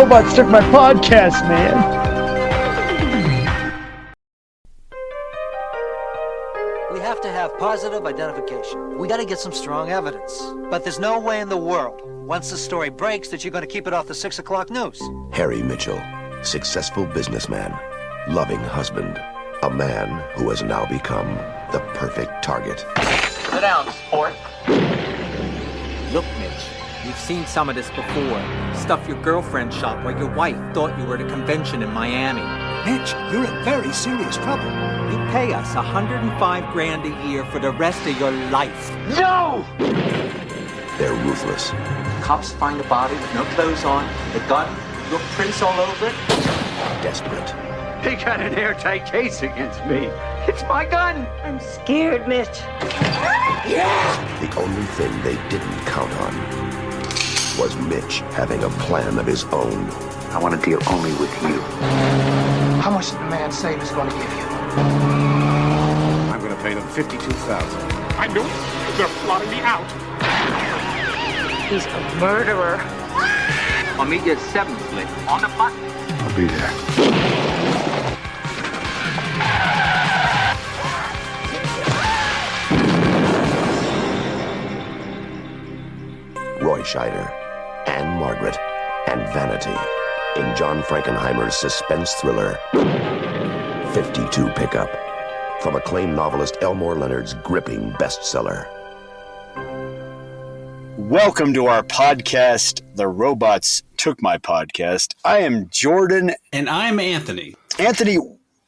robots took my podcast, man. We have to have positive identification. We got to get some strong evidence. But there's no way in the world, once the story breaks, that you're going to keep it off the 6 o'clock news. Harry Mitchell, successful businessman, loving husband, a man who has now become the perfect target. Sit down, sport. Look, Mitch, we've seen some of this before. Stuff your girlfriend shot while your wife thought you were at a convention in Miami. Mitch, you're in very serious trouble. You pay us $105,000 a year for the rest of your life. No! They're ruthless. Cops find a body with no clothes on, the gun, your prints all over it. Desperate. He got an airtight case against me. It's my gun. I'm scared, Mitch. The only thing they didn't count on was Mitch having a plan of his own. I want to deal only with you. How much did the man say he was going to give you? I'm going to pay them $52,000. I knew it. They're flying me out. He's a murderer. I'll meet you at 7, Slick. On the button. I'll be there. Roy Scheider, Anne Margaret, and Vanity in John Frankenheimer's suspense thriller, 52 Pickup, from acclaimed novelist Elmore Leonard's gripping bestseller. Welcome to our podcast, The Robots Took My Podcast. I am Jordan. And I'm Anthony. Anthony,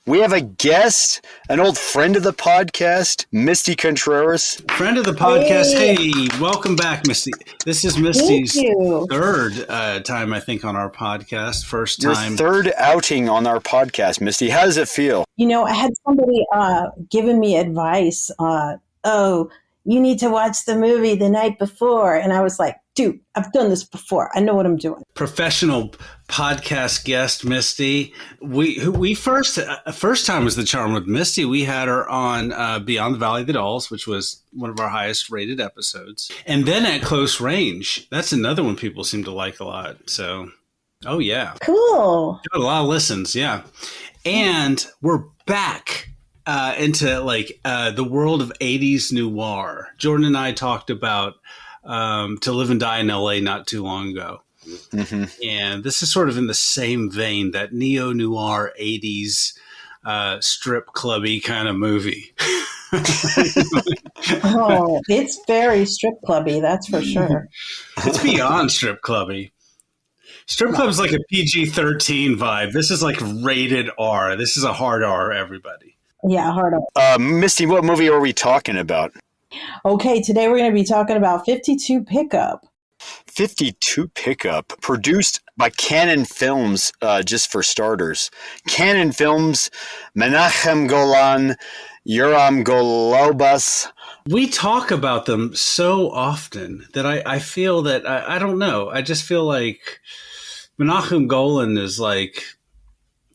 we have a guest, an old friend of the podcast, Misty Contreras. Friend of the podcast. Hey, welcome back, Misty. This is Misty's third time, I think, on our podcast. First time. Your third outing on our podcast, Misty. How does it feel? You know, I had somebody giving me advice. You need to watch the movie the night before. And I was like, dude, I've done this before. I know what I'm doing. Professional podcast guest, Misty. We first time was the charm with Misty. We had her on Beyond the Valley of the Dolls, which was one of our highest rated episodes. And then at Close Range, that's another one people seem to like a lot. So, oh yeah. Cool. Got a lot of listens, yeah. And we're back into the world of 80s noir. Jordan and I talked about To Live and Die in LA not too long ago. Mm-hmm. And this is sort of in the same vein, that neo-noir 80s strip clubby kind of movie. Oh, it's very strip clubby, that's for sure. It's beyond strip clubby. Strip club is like a PG-13 vibe. This is like rated R. This is a hard R, everybody. Yeah, hard R. Misty, what movie are we talking about? Okay, today we're going to be talking about 52 Pickup. 52 Pickup, produced by Cannon Films, just for starters. Cannon Films, Menachem Golan, Yoram Golubas. We talk about them so often that I feel that, I don't know, I just feel like Menachem Golan is like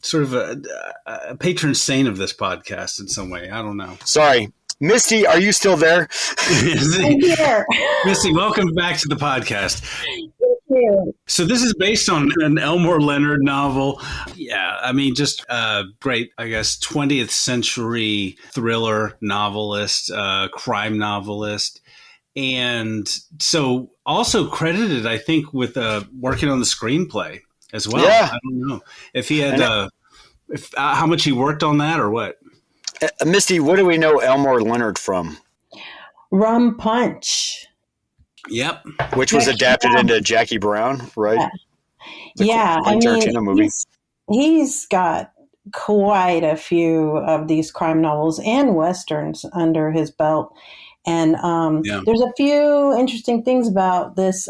sort of a patron saint of this podcast in some way. I don't know. Sorry. Misty, are you still there? I'm here. Misty, welcome back to the podcast. Thank you. So this is based on an Elmore Leonard novel. Yeah, I mean, just great, I guess, 20th century thriller novelist, crime novelist. And so also credited, I think, with working on the screenplay as well. Yeah. I don't know if he had, how much he worked on that or what. Misty, what do we know Elmore Leonard from? Rum Punch. Yep. Which was adapted into Jackie Brown, right? Yeah. I mean, movie. He's got quite a few of these crime novels and Westerns under his belt. And there's a few interesting things about this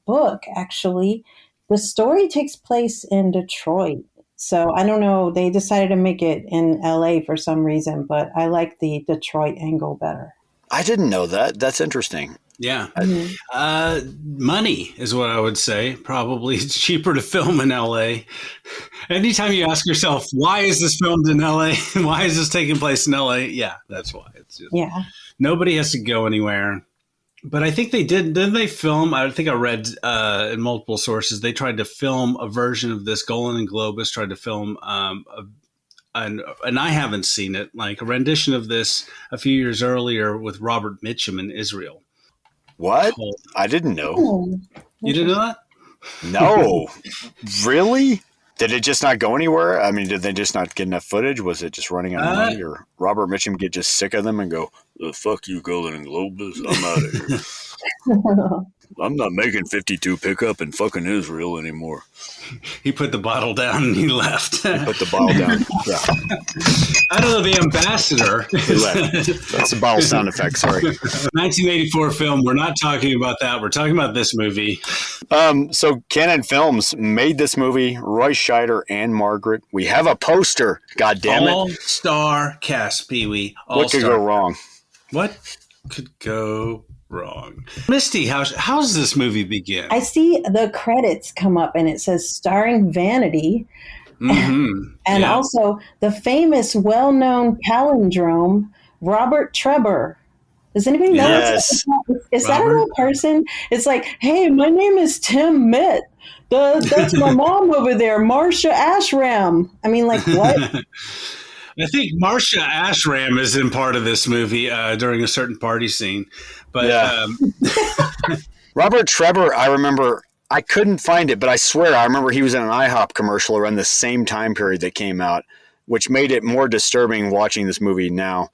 book, actually. The story takes place in Detroit. So I don't know, they decided to make it in LA for some reason, but I like the Detroit angle better. I didn't know that. That's interesting. Yeah. Money is what I would say. Probably it's cheaper to film in LA. Anytime you ask yourself, why is this filmed in LA? Why is this taking place in LA? Yeah, that's why. It's just, nobody has to go anywhere. But I think they didn't they film, I think I read in multiple sources, they tried to film a version of this. Golan and Globus tried to film, and I haven't seen it, like a rendition of this a few years earlier with Robert Mitchum in Israel. What? I didn't know. Oh, You didn't know that? No. Really? Did it just not go anywhere? I mean, did they just not get enough footage? Was it just running out of money? Or Robert Mitchum get just sick of them and go, fuck you, Golan and Globus. I'm out of here. I'm not making 52 pickup in fucking Israel anymore. He put the bottle down and he left. He put the bottle down. Yeah. I don't know, the ambassador. He left. That's a bottle sound effect, sorry. 1984 film. We're not talking about that. We're talking about this movie. So Canon Films made this movie, Roy Scheider and Margaret. We have a poster, God damn it. All-star cast, Pee-wee. What could go wrong? What could go wrong? Misty, how's this movie begin? I see the credits come up and it says starring Vanity. Mm-hmm. And also the famous, well-known palindrome, Robert Trevor. Does anybody know? Yes. Is that a real person? It's like, hey, my name is Tim Mitt. That's my mom over there, Marcia Ashram. I mean, like, what? I think Marcia Ashram is in part of this movie during a certain party scene. But Robert Trevor, I remember, I couldn't find it, but I swear I remember he was in an IHOP commercial around the same time period that came out, which made it more disturbing watching this movie now,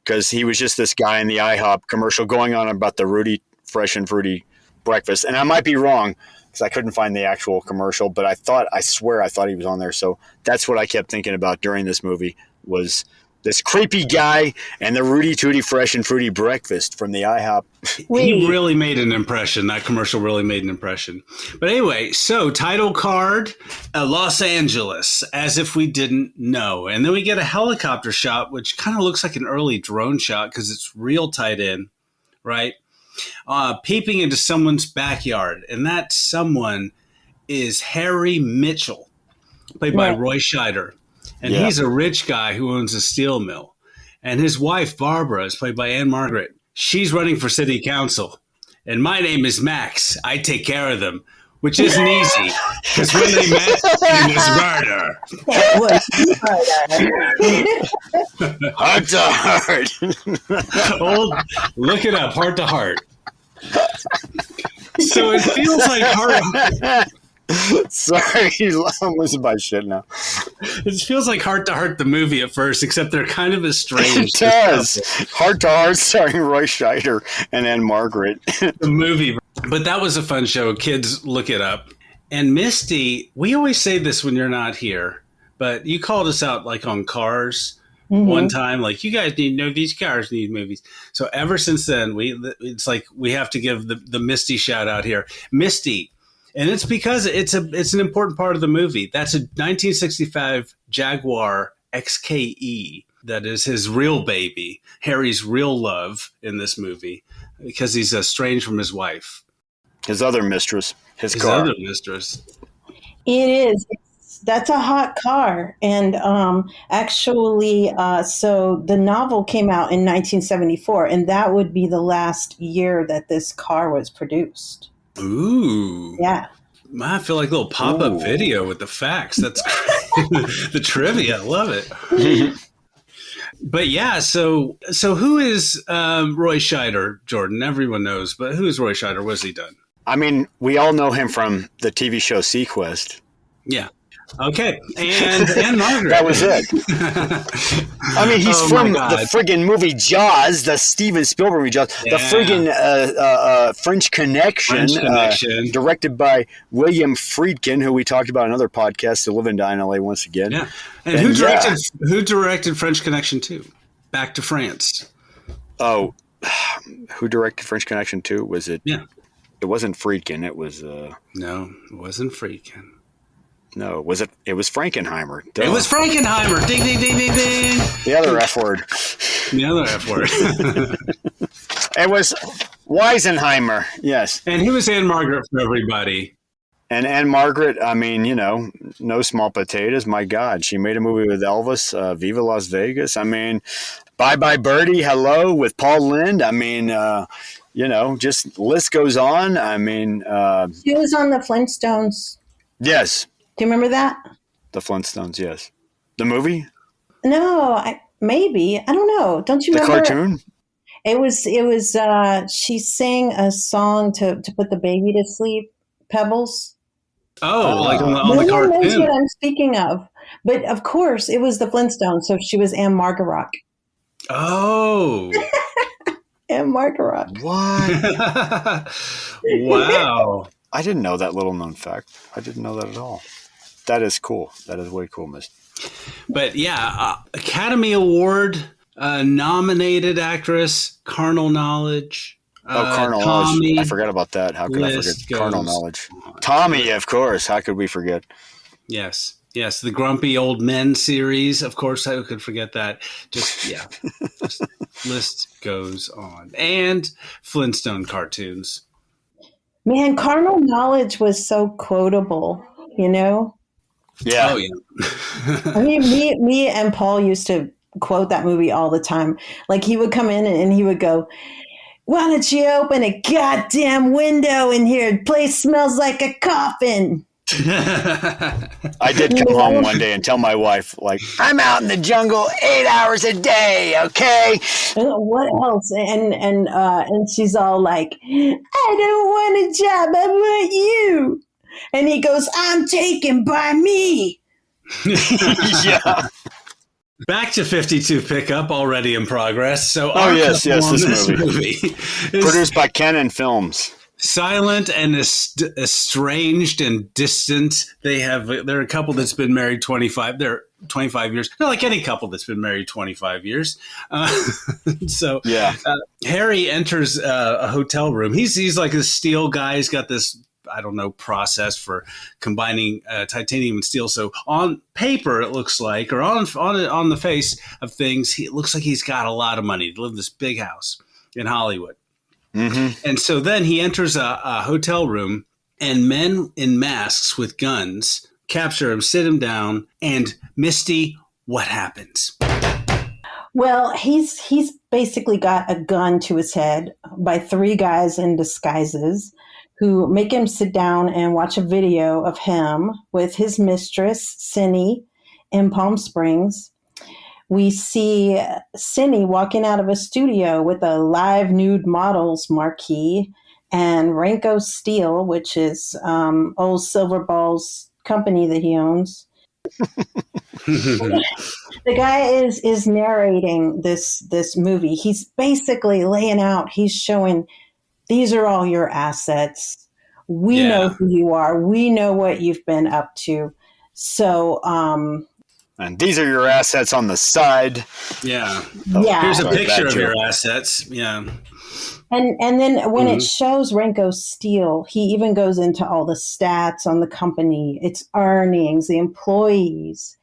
because he was just this guy in the IHOP commercial going on about the Rudy Fresh and Fruity breakfast. And I might be wrong because I couldn't find the actual commercial, but I swear I thought he was on there. So that's what I kept thinking about during this movie, was this creepy guy and the Rudy Tooty Fresh and Fruity breakfast from the IHOP. He really made an impression. That commercial really made an impression. But anyway, so title card, Los Angeles, as if we didn't know. And then we get a helicopter shot, which kind of looks like an early drone shot because it's real tight in, right? Peeping into someone's backyard. And that someone is Harry Mitchell, played by Roy Scheider. And he's a rich guy who owns a steel mill. And his wife, Barbara, is played by Anne Margaret. She's running for city council. And my name is Max. I take care of them, which isn't easy. Because when they met, it was murder. Heart to heart. Look it up, heart to heart. So it feels like heart. Sorry, I'm losing my shit now. It feels like Heart to Heart, the movie at first, except they're kind of estranged. It does. Heart to Heart, starring Roy Scheider and Anne Margaret. The movie. But that was a fun show. Kids, look it up. And Misty, we always say this when you're not here, but you called us out like on Cars one time. Like, you guys need to know these cars need movies. So ever since then, it's like we have to give the Misty shout out here. Misty. And it's because it's an important part of the movie. That's a 1965 Jaguar XKE. That is his real baby, Harry's real love in this movie, because he's estranged from his wife. His other mistress. His car. Other mistress. It is. That's a hot car. And actually, so the novel came out in 1974, and that would be the last year that this car was produced. Ooh. Yeah. I feel like a little pop-up video with the facts. That's great. The trivia. I love it. But yeah, so who is Roy Scheider, Jordan? Everyone knows, but who is Roy Scheider? What has he done? I mean, we all know him from the TV show Sequest. Yeah. Okay. And Margaret. That was it. I mean, he's from the friggin' movie Jaws, the Steven Spielberg movie Jaws, the friggin' French Connection, directed by William Friedkin, who we talked about in another podcast, To Live and Die in LA once again. Yeah. And who directed French Connection 2? Back to France. Oh, who directed French Connection 2? Was it? Yeah. It wasn't Friedkin. It was. No, it wasn't Friedkin. No, was it? It was Frankenheimer. Duh. It was Frankenheimer. Ding, ding, ding, ding, ding. The other F word. The other F word. It was Weisenheimer. Yes. And he was Anne Margaret for everybody. And Anne Margaret, I mean, you know, no small potatoes. My God, she made a movie with Elvis, Viva Las Vegas. I mean, Bye Bye Birdie, Hello with Paul Lynde. I mean, just list goes on. I mean, she was on the Flintstones. Yes. Do you remember that? The Flintstones, yes. The movie? No, maybe. I don't know. Don't you remember? The cartoon? It was, she sang a song to put the baby to sleep, Pebbles. Oh, like on the cartoon. That's cartoon. what I'm speaking of. But of course, it was the Flintstones, so she was Anne Margaret. Oh. Anne Margaret. What? Wow. I didn't know that little known fact. I didn't know that at all. That is cool. That is way cool, Misty. But yeah, Academy Award nominated actress, Carnal Knowledge. Carnal Tommy. Knowledge. I forgot about that. How could I forget Carnal Knowledge? Tommy, of course. How could we forget? Yes. Yes, the Grumpy Old Men series. Of course, I could forget that. Just list goes on. And Flintstone cartoons. Man, Carnal Knowledge was so quotable, Yeah. Oh, yeah. I mean, me and Paul used to quote that movie all the time. Like, he would come in and he would go, "Why don't you open a goddamn window in here? The place smells like a coffin." I did come home one day and tell my wife, like, I'm out in the jungle 8 hours a day, okay? What else? And she's all like, "I don't want a job, I want you." And he goes, "I'm taken by me." Yeah. Back to 52 Pickup, already in progress. So, yes, this movie. is Produced by Canon Films. silent and estranged and distant. They're a couple that's been married 25 years. Not like any couple that's been married 25 years. Harry enters a hotel room. He's like a steel guy. He's got this, I don't know, process for combining titanium and steel. So on paper, it looks like, or on the face of things, it looks like he's got a lot of money to live in this big house in Hollywood. Mm-hmm. And so then he enters a hotel room, and men in masks with guns capture him, sit him down, and Misty, what happens? Well, he's basically got a gun to his head by three guys in disguises who make him sit down and watch a video of him with his mistress, Cindy, in Palm Springs. We see Cindy walking out of a studio with a live nude models marquee, and Renko Steel, which is old Silverball's company that he owns. The guy is narrating this movie. He's basically laying out, he's showing, these are all your assets. We know who you are. We know what you've been up to. So, and these are your assets on the side. Yeah. Yeah. Here's a picture of your assets. Yeah. And then when it shows Renko Steel, he even goes into all the stats on the company, its earnings, the employees.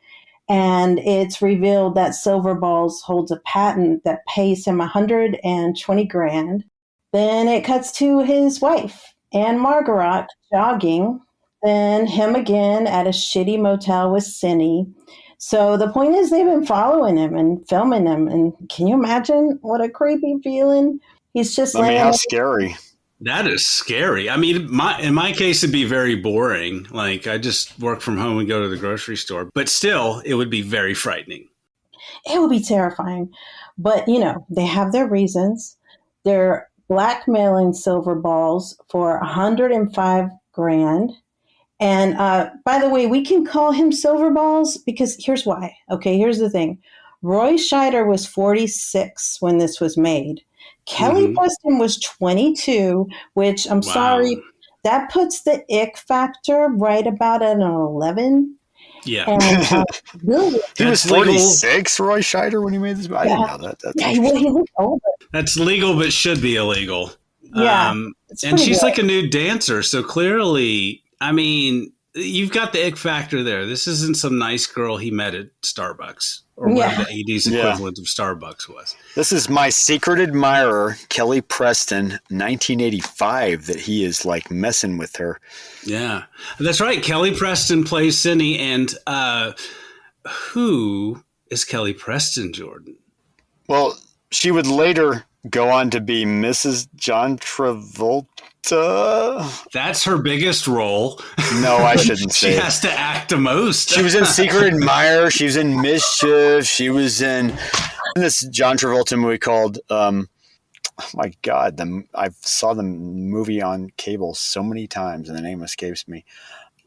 And it's revealed that Silverballs holds a patent that pays him $120,000. Then it cuts to his wife, Anne Margaret, jogging. Then him again at a shitty motel with Cindy. So the point is, they've been following him and filming him. And can you imagine what a creepy feeling? He's just how scary. That is scary. I mean, in my case, it'd be very boring. Like, I just work from home and go to the grocery store. But still, it would be very frightening. It would be terrifying. But, they have their reasons. They're blackmailing Silverballs for $105,000. And by the way, we can call him Silverballs because here's why. Okay, here's the thing. Roy Scheider was 46 when this was made. Kelly Preston was 22, which I'm sorry, that puts the ick factor right about at an 11. Yeah. And, he was 46, Roy Scheider, when he made this. I didn't know that. He looked older. That's legal, but should be illegal. Yeah. And she's like a nude dancer. So clearly, I mean, you've got the ick factor there. This isn't some nice girl he met at Starbucks or whatever the 80s equivalent of Starbucks was. This is my secret admirer, Kelly Preston, 1985, that he is like messing with her. Yeah, that's right. Kelly Preston plays Cindy. And who is Kelly Preston, Jordan? Well, she would later go on to be Mrs. John Travolta. That's her biggest role. No, I shouldn't say. She has to act the most. She was in Secret Admirer. She was in Mischief. She was in this John Travolta movie called. Oh my God! I saw the movie on cable so many times, and the name escapes me.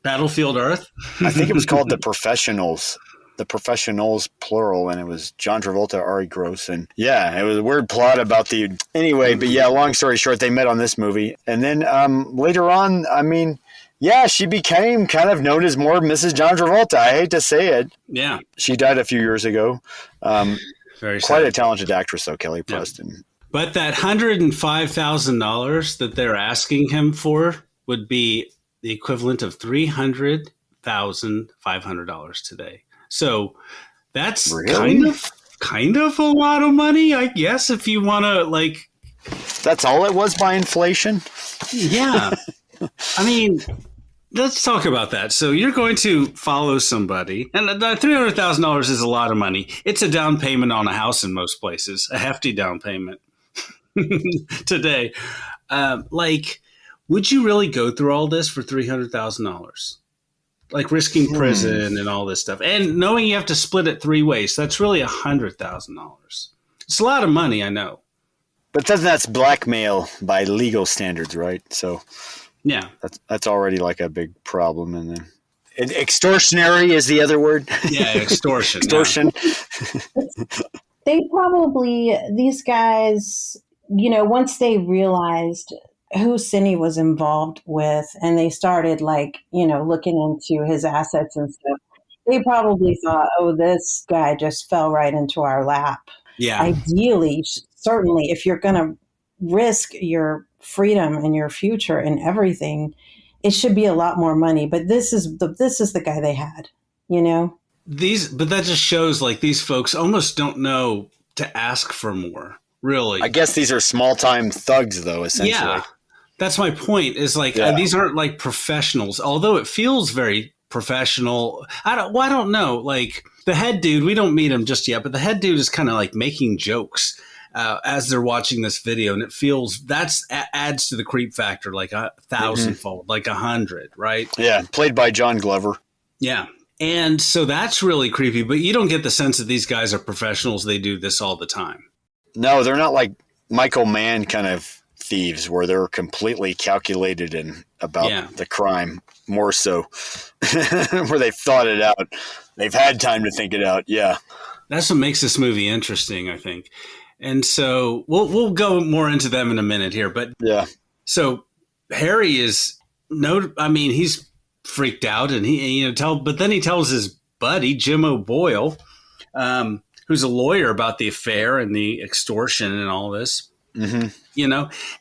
Battlefield Earth. I think it was called The Professionals. The Professionals, plural, and it was John Travolta, Ari Gross, and yeah, it was a weird plot about anyway, but yeah, long story short, they met on this movie, and then later on, I mean, yeah, she became kind of known as more Mrs. John Travolta. I hate to say it. Yeah. She died a few years ago. Very quite sad. a talented actress, though, Kelly Preston. But that $105,000 that they're asking him for would be the equivalent of $300,500 today. So that's really? kind of a lot of money, I guess, if you want to, like... That's all it was by inflation? Yeah. I mean, let's talk about that. So you're going to follow somebody, and $300,000 is a lot of money. It's a down payment on a house in most places, a hefty down payment today. Would you really go through all this for $300,000? Like risking prison and all this stuff. And knowing you have to split it 3 ways, that's really $100,000. It's a lot of money, I know. But that's blackmail by legal standards, right? So yeah, that's already like a big problem. And then extortionary is the other word. Yeah, extortion. Extortion. These guys, once they realized who Cindy was involved with, and they started looking into his assets and stuff, they probably thought, oh, this guy just fell right into our lap. Yeah. Ideally, certainly, if you're going to risk your freedom and your future and everything, it should be a lot more money. But this is the guy they had, But that just shows these folks almost don't know to ask for more, really. I guess these are small-time thugs, though, essentially. Yeah. That's my point. Is these aren't professionals, although it feels very professional. I don't know. The head dude, we don't meet him just yet, but the head dude is kind of making jokes as they're watching this video, and it feels adds to the creep factor 1,000-fold, 100, right? Yeah, played by John Glover. Yeah, and so that's really creepy. But you don't get the sense that these guys are professionals. They do this all the time. No, they're not like Michael Mann kind of thieves where they're completely calculated and about the crime, more so where they've thought it out. They've had time to think it out. Yeah. That's what makes this movie interesting, I think. And so we'll go more into them in a minute here, but yeah. So Harry he's freaked out, and but then he tells his buddy Jim O'Boyle, who's a lawyer, about the affair and the extortion and all this. Mm-hmm.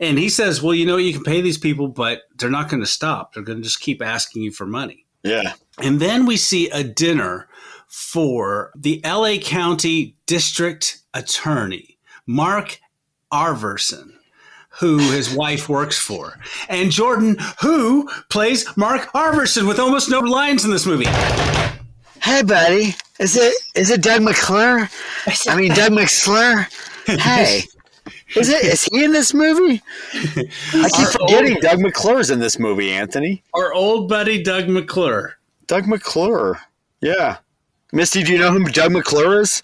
And he says, well, you can pay these people, but they're not going to stop. They're going to just keep asking you for money. Yeah. And then we see a dinner for the LA County District Attorney, Mark Arverson, who his wife works for. And Jordan, who plays Mark Arverson with almost no lines in this movie. Hey, buddy. Is it Doug McClure? Doug McClure? Hey. Is he in this movie? I keep forgetting Doug McClure's in this movie, Anthony. Our old buddy Doug McClure. Doug McClure. Yeah. Misty, do you know who Doug McClure is?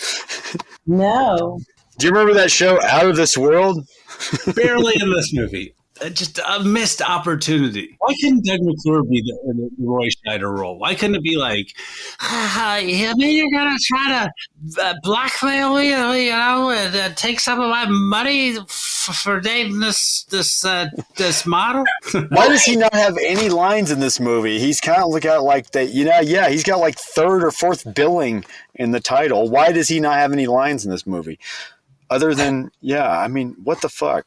No. Do you remember that show, Out of This World? Barely in this movie. Just a missed opportunity. Why couldn't Doug McClure be the Roy Scheider role? Why couldn't it be you're going to try to blackmail me, and take some of my money for dating this model? Why does he not have any lines in this movie? He's kind of look out like that. He's got third or fourth billing in the title. Why does he not have any lines in this movie? Other than, what the fuck?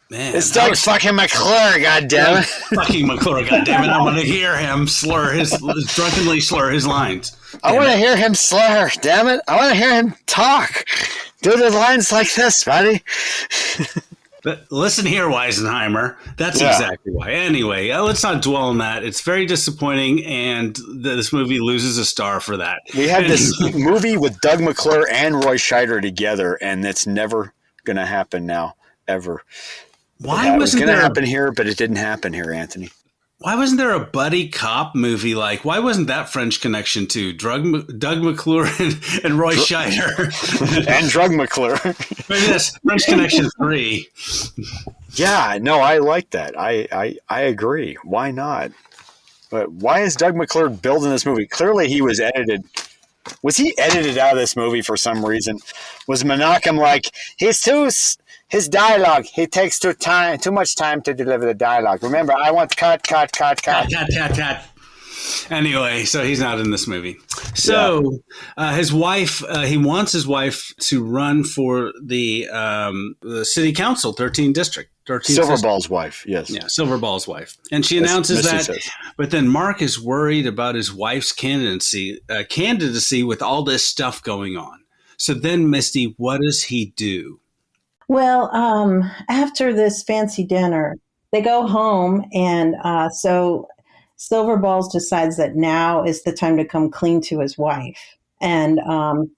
Man, it's Doug fucking McClure, goddammit. Fucking McClure, goddammit. I want to hear him drunkenly slur his lines. I want to hear him slur, damn it. I want to hear him talk. Do the lines like this, buddy. But listen here, Weisenheimer. That's exactly why. Anyway, let's not dwell on that. It's very disappointing, and this movie loses a star for that. We had this movie with Doug McClure and Roy Scheider together, and it's never going to happen now, ever. Why it was wasn't going to there happen here, but it didn't happen here, Anthony. Why wasn't there a buddy cop movie? Like, why wasn't that French Connection too? Doug McClure and Roy Scheider. And Drug McClure. Maybe that's French Connection 3. Yeah, no, I like that. I agree. Why not? But why is Doug McClure building this movie? Clearly he was edited. Was he edited out of this movie for some reason? Was Menachem like, his dialogue, he takes too much time to deliver the dialogue. Remember, I want cut. Anyway, so he's not in this movie. So his wife, he wants his wife to run for the city council, 13th district. Silverball's wife, yes. Yeah, Silverball's wife. And she announces that. Says. But then Mark is worried about his wife's candidacy with all this stuff going on. So then, Misty, what does he do? Well, after this fancy dinner, they go home, and so Silverballs decides that now is the time to come clean to his wife, and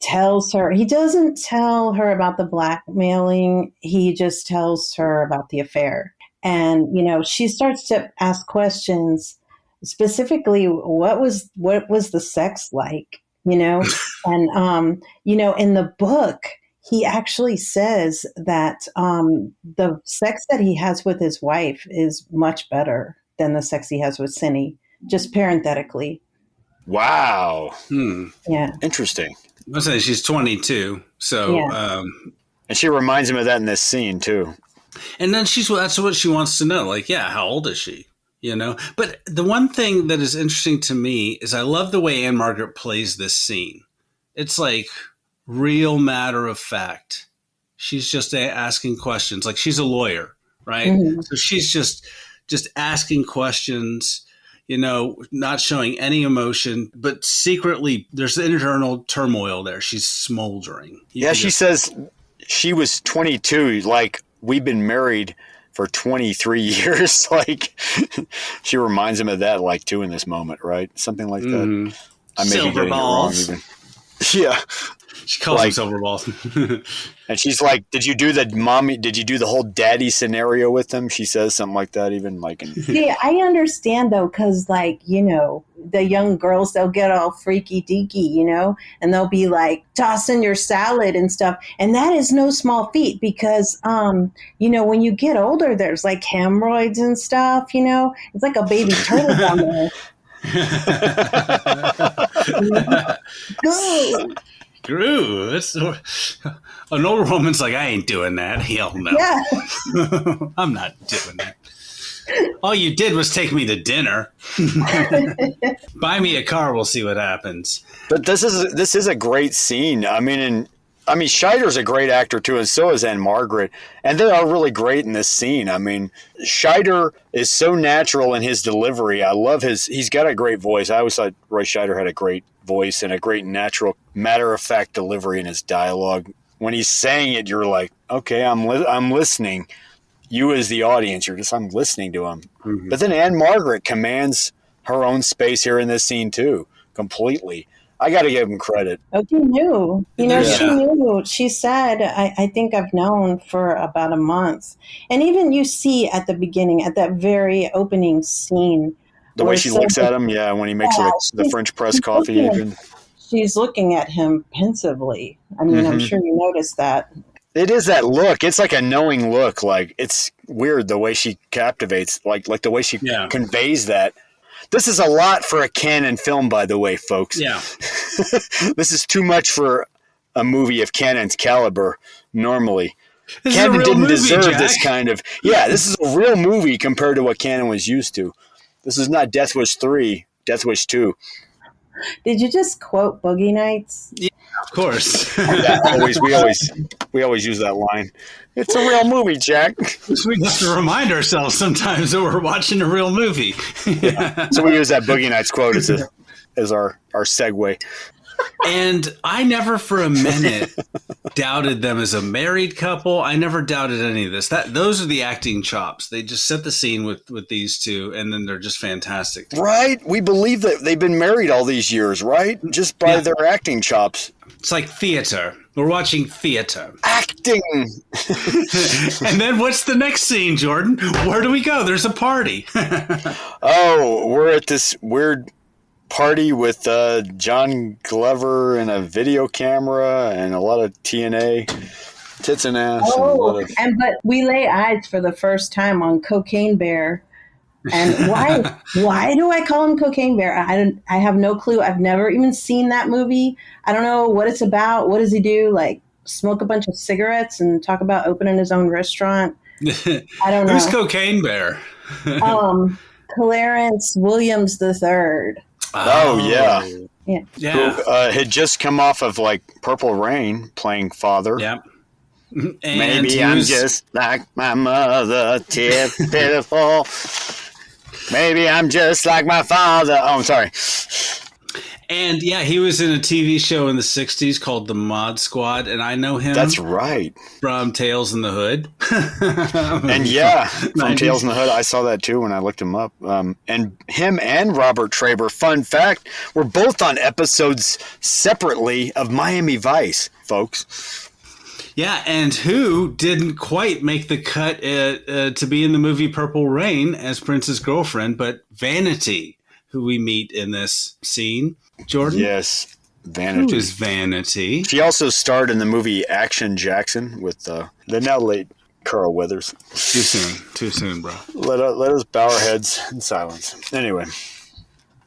tells her. He doesn't tell her about the blackmailing. He just tells her about the affair. And, she starts to ask questions, specifically, what was the sex like, And, in the book, he actually says that the sex that he has with his wife is much better than the sex he has with Cindy, just parenthetically. Wow. Yeah. Interesting. I say she's 22, so and she reminds him of that in this scene too. And then that's what she wants to know. Like, how old is she? But the one thing that is interesting to me is I love the way Anne Margaret plays this scene. It's like real matter of fact. She's just asking questions. Like, she's a lawyer, right? Mm-hmm. So she's just asking questions, not showing any emotion, but secretly there's internal turmoil there. She's smoldering. She says she was 22. Like, we've been married for 23 years. Like, she reminds him of that, like, too, in this moment, right? Something like that. I may be getting it wrong even. Yeah. She calls him Silverballs. And she's like, did you do the whole daddy scenario with him? She says something like that, even like. See, I understand though, because the young girls, they'll get all freaky deaky, and they'll be like tossing your salad and stuff. And that is no small feat because, when you get older, there's like hemorrhoids and stuff, it's like a baby turtle down there. Drew, an older woman's like, I ain't doing that. Hell no. Yeah. I'm not doing that. All you did was take me to dinner. Buy me a car, we'll see what happens. But this is a great scene. I mean, Scheider's a great actor too, and so is Anne Margaret. And they are really great in this scene. I mean, Scheider is so natural in his delivery. I love he's got a great voice. I always thought Roy Scheider had a great voice and a great natural, matter-of-fact delivery in his dialogue. When he's saying it, you're like, okay, I'm listening. You as the audience, I'm listening to him. Mm-hmm. But then Anne Margaret commands her own space here in this scene too, completely. I got to give him credit. Oh, she knew. She knew. She said, I think I've known for about a month. And even you see at the beginning, at that very opening scene. The way she looks at him, when he makes the French press coffee. She's looking at him pensively. I mean, I'm sure you noticed that. It is that look. It's like a knowing look. Like, it's weird the way she captivates, like the way she conveys that. This is a lot for a Cannon film, by the way, folks. Yeah. This is too much for a movie of Cannon's caliber normally. Cannon didn't deserve this kind of... Yeah, this is a real movie compared to what Cannon was used to. This is not Death Wish 3, Death Wish 2. Did you just quote Boogie Nights? Yeah, of course. We always use that line. It's a real movie, Jack. We have to remind ourselves sometimes that we're watching a real movie. So we use that Boogie Nights quote as our segue. And I never for a minute doubted them as a married couple. I never doubted any of this. Those are the acting chops. They just set the scene with these two, and then they're just fantastic. Right? We believe that they've been married all these years, right? Just by their acting chops. It's like theater. We're watching theater. Acting! And then what's the next scene, Jordan? Where do we go? There's a party. Oh, we're at this weird party with John Glover and a video camera and a lot of TNA, tits and ass. But we lay eyes for the first time on Cocaine Bear. And why do I call him Cocaine Bear? I have no clue. I've never even seen that movie. I don't know what it's about. What does he do? Like smoke a bunch of cigarettes and talk about opening his own restaurant? I don't know. Who's Cocaine Bear? Clarence Williams III. Oh, yeah. Yeah. Who had just come off of like Purple Rain playing father. Yep. And maybe I'm just like my mother, pitiful. Maybe I'm just like my father. Oh, I'm sorry. And yeah, he was in a TV show in the 60s called The Mod Squad, and I know him. That's right. From Tales in the Hood. And yeah, from Tales in the Hood. I saw that too when I looked him up. And him and Robert Traber, fun fact, were both on episodes separately of Miami Vice, folks. Yeah, and who didn't quite make the cut to be in the movie Purple Rain as Prince's girlfriend, but Vanity, who we meet in this scene. Jordan? Yes, Vanity. Who is Vanity? She also starred in the movie Action Jackson with the now late Carl Weathers. Too soon, bro. Let us bow our heads in silence. Anyway.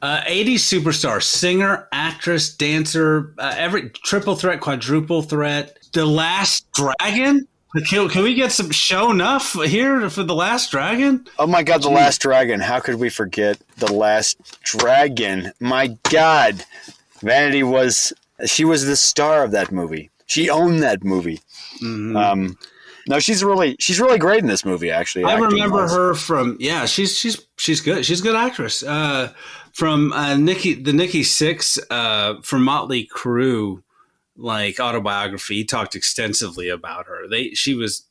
80s superstar, singer, actress, dancer, every triple threat, quadruple threat. The Last Dragon? Can we get some show enough here for The Last Dragon? Oh my God, The Last Dragon. How could we forget The Last Dragon? My God. Vanity was the star of that movie. She owned that movie. Mm-hmm. No, she's really great in this movie, actually. I remember her from, she's good. She's a good actress. From the Nikki Sixx from Motley Crue, like autobiography, he talked extensively about her. She was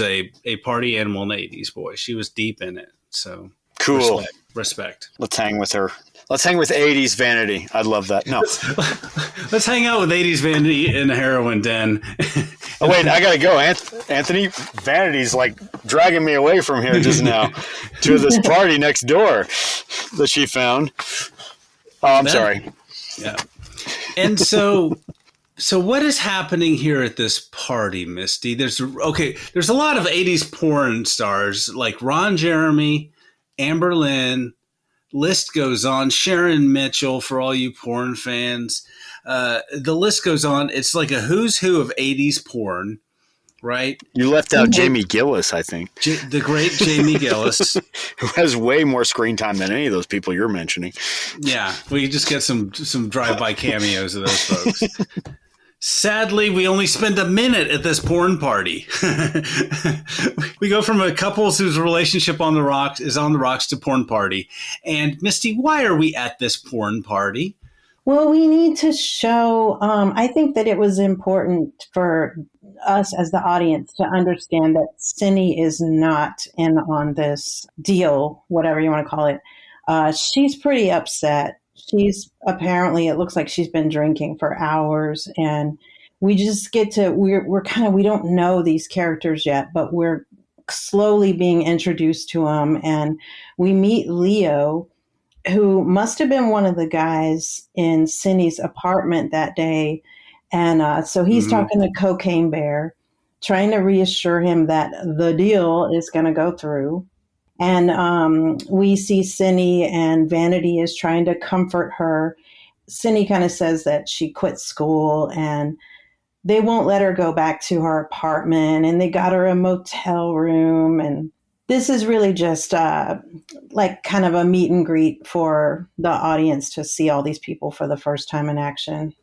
a party animal in the 80s, boy. She was deep in it. So cool. Respect. Let's hang with her. Let's hang with 80s Vanity. I'd love that. No. Let's hang out with 80s Vanity in a heroin den. Oh, wait, I got to go. Anthony, Vanity's like dragging me away from here just now to this party next door that she found. Oh, I'm sorry. Yeah. And so what is happening here at this party, Misty? There's a lot of 80s porn stars like Ron Jeremy, Amber Lynn, list goes on. Sharon Mitchell, for all you porn fans. The list goes on. It's like a who's who of 80s porn, right? You left out Jamie Gillis, I think. The great Jamie Gillis. Who has way more screen time than any of those people you're mentioning. Yeah, we just get some drive-by cameos of those folks. Sadly, we only spend a minute at this porn party. We go from a couples whose relationship is on the rocks to porn party. And Misty, why are we at this porn party? Well, we need to show, I think that it was important for us as the audience to understand that Cindy is not in on this deal, whatever you want to call it. She's pretty upset. It looks like she's been drinking for hours, and we just get to, we don't know these characters yet, but we're slowly being introduced to them. And we meet Leo, who must have been one of the guys in Cindy's apartment that day. And so he's talking to Cocaine Bear, trying to reassure him that the deal is going to go through. And we see Cindy, and Vanity is trying to comfort her. Cindy kind of says that she quit school and they won't let her go back to her apartment, and they got her a motel room. And this is really just like kind of a meet and greet for the audience to see all these people for the first time in action.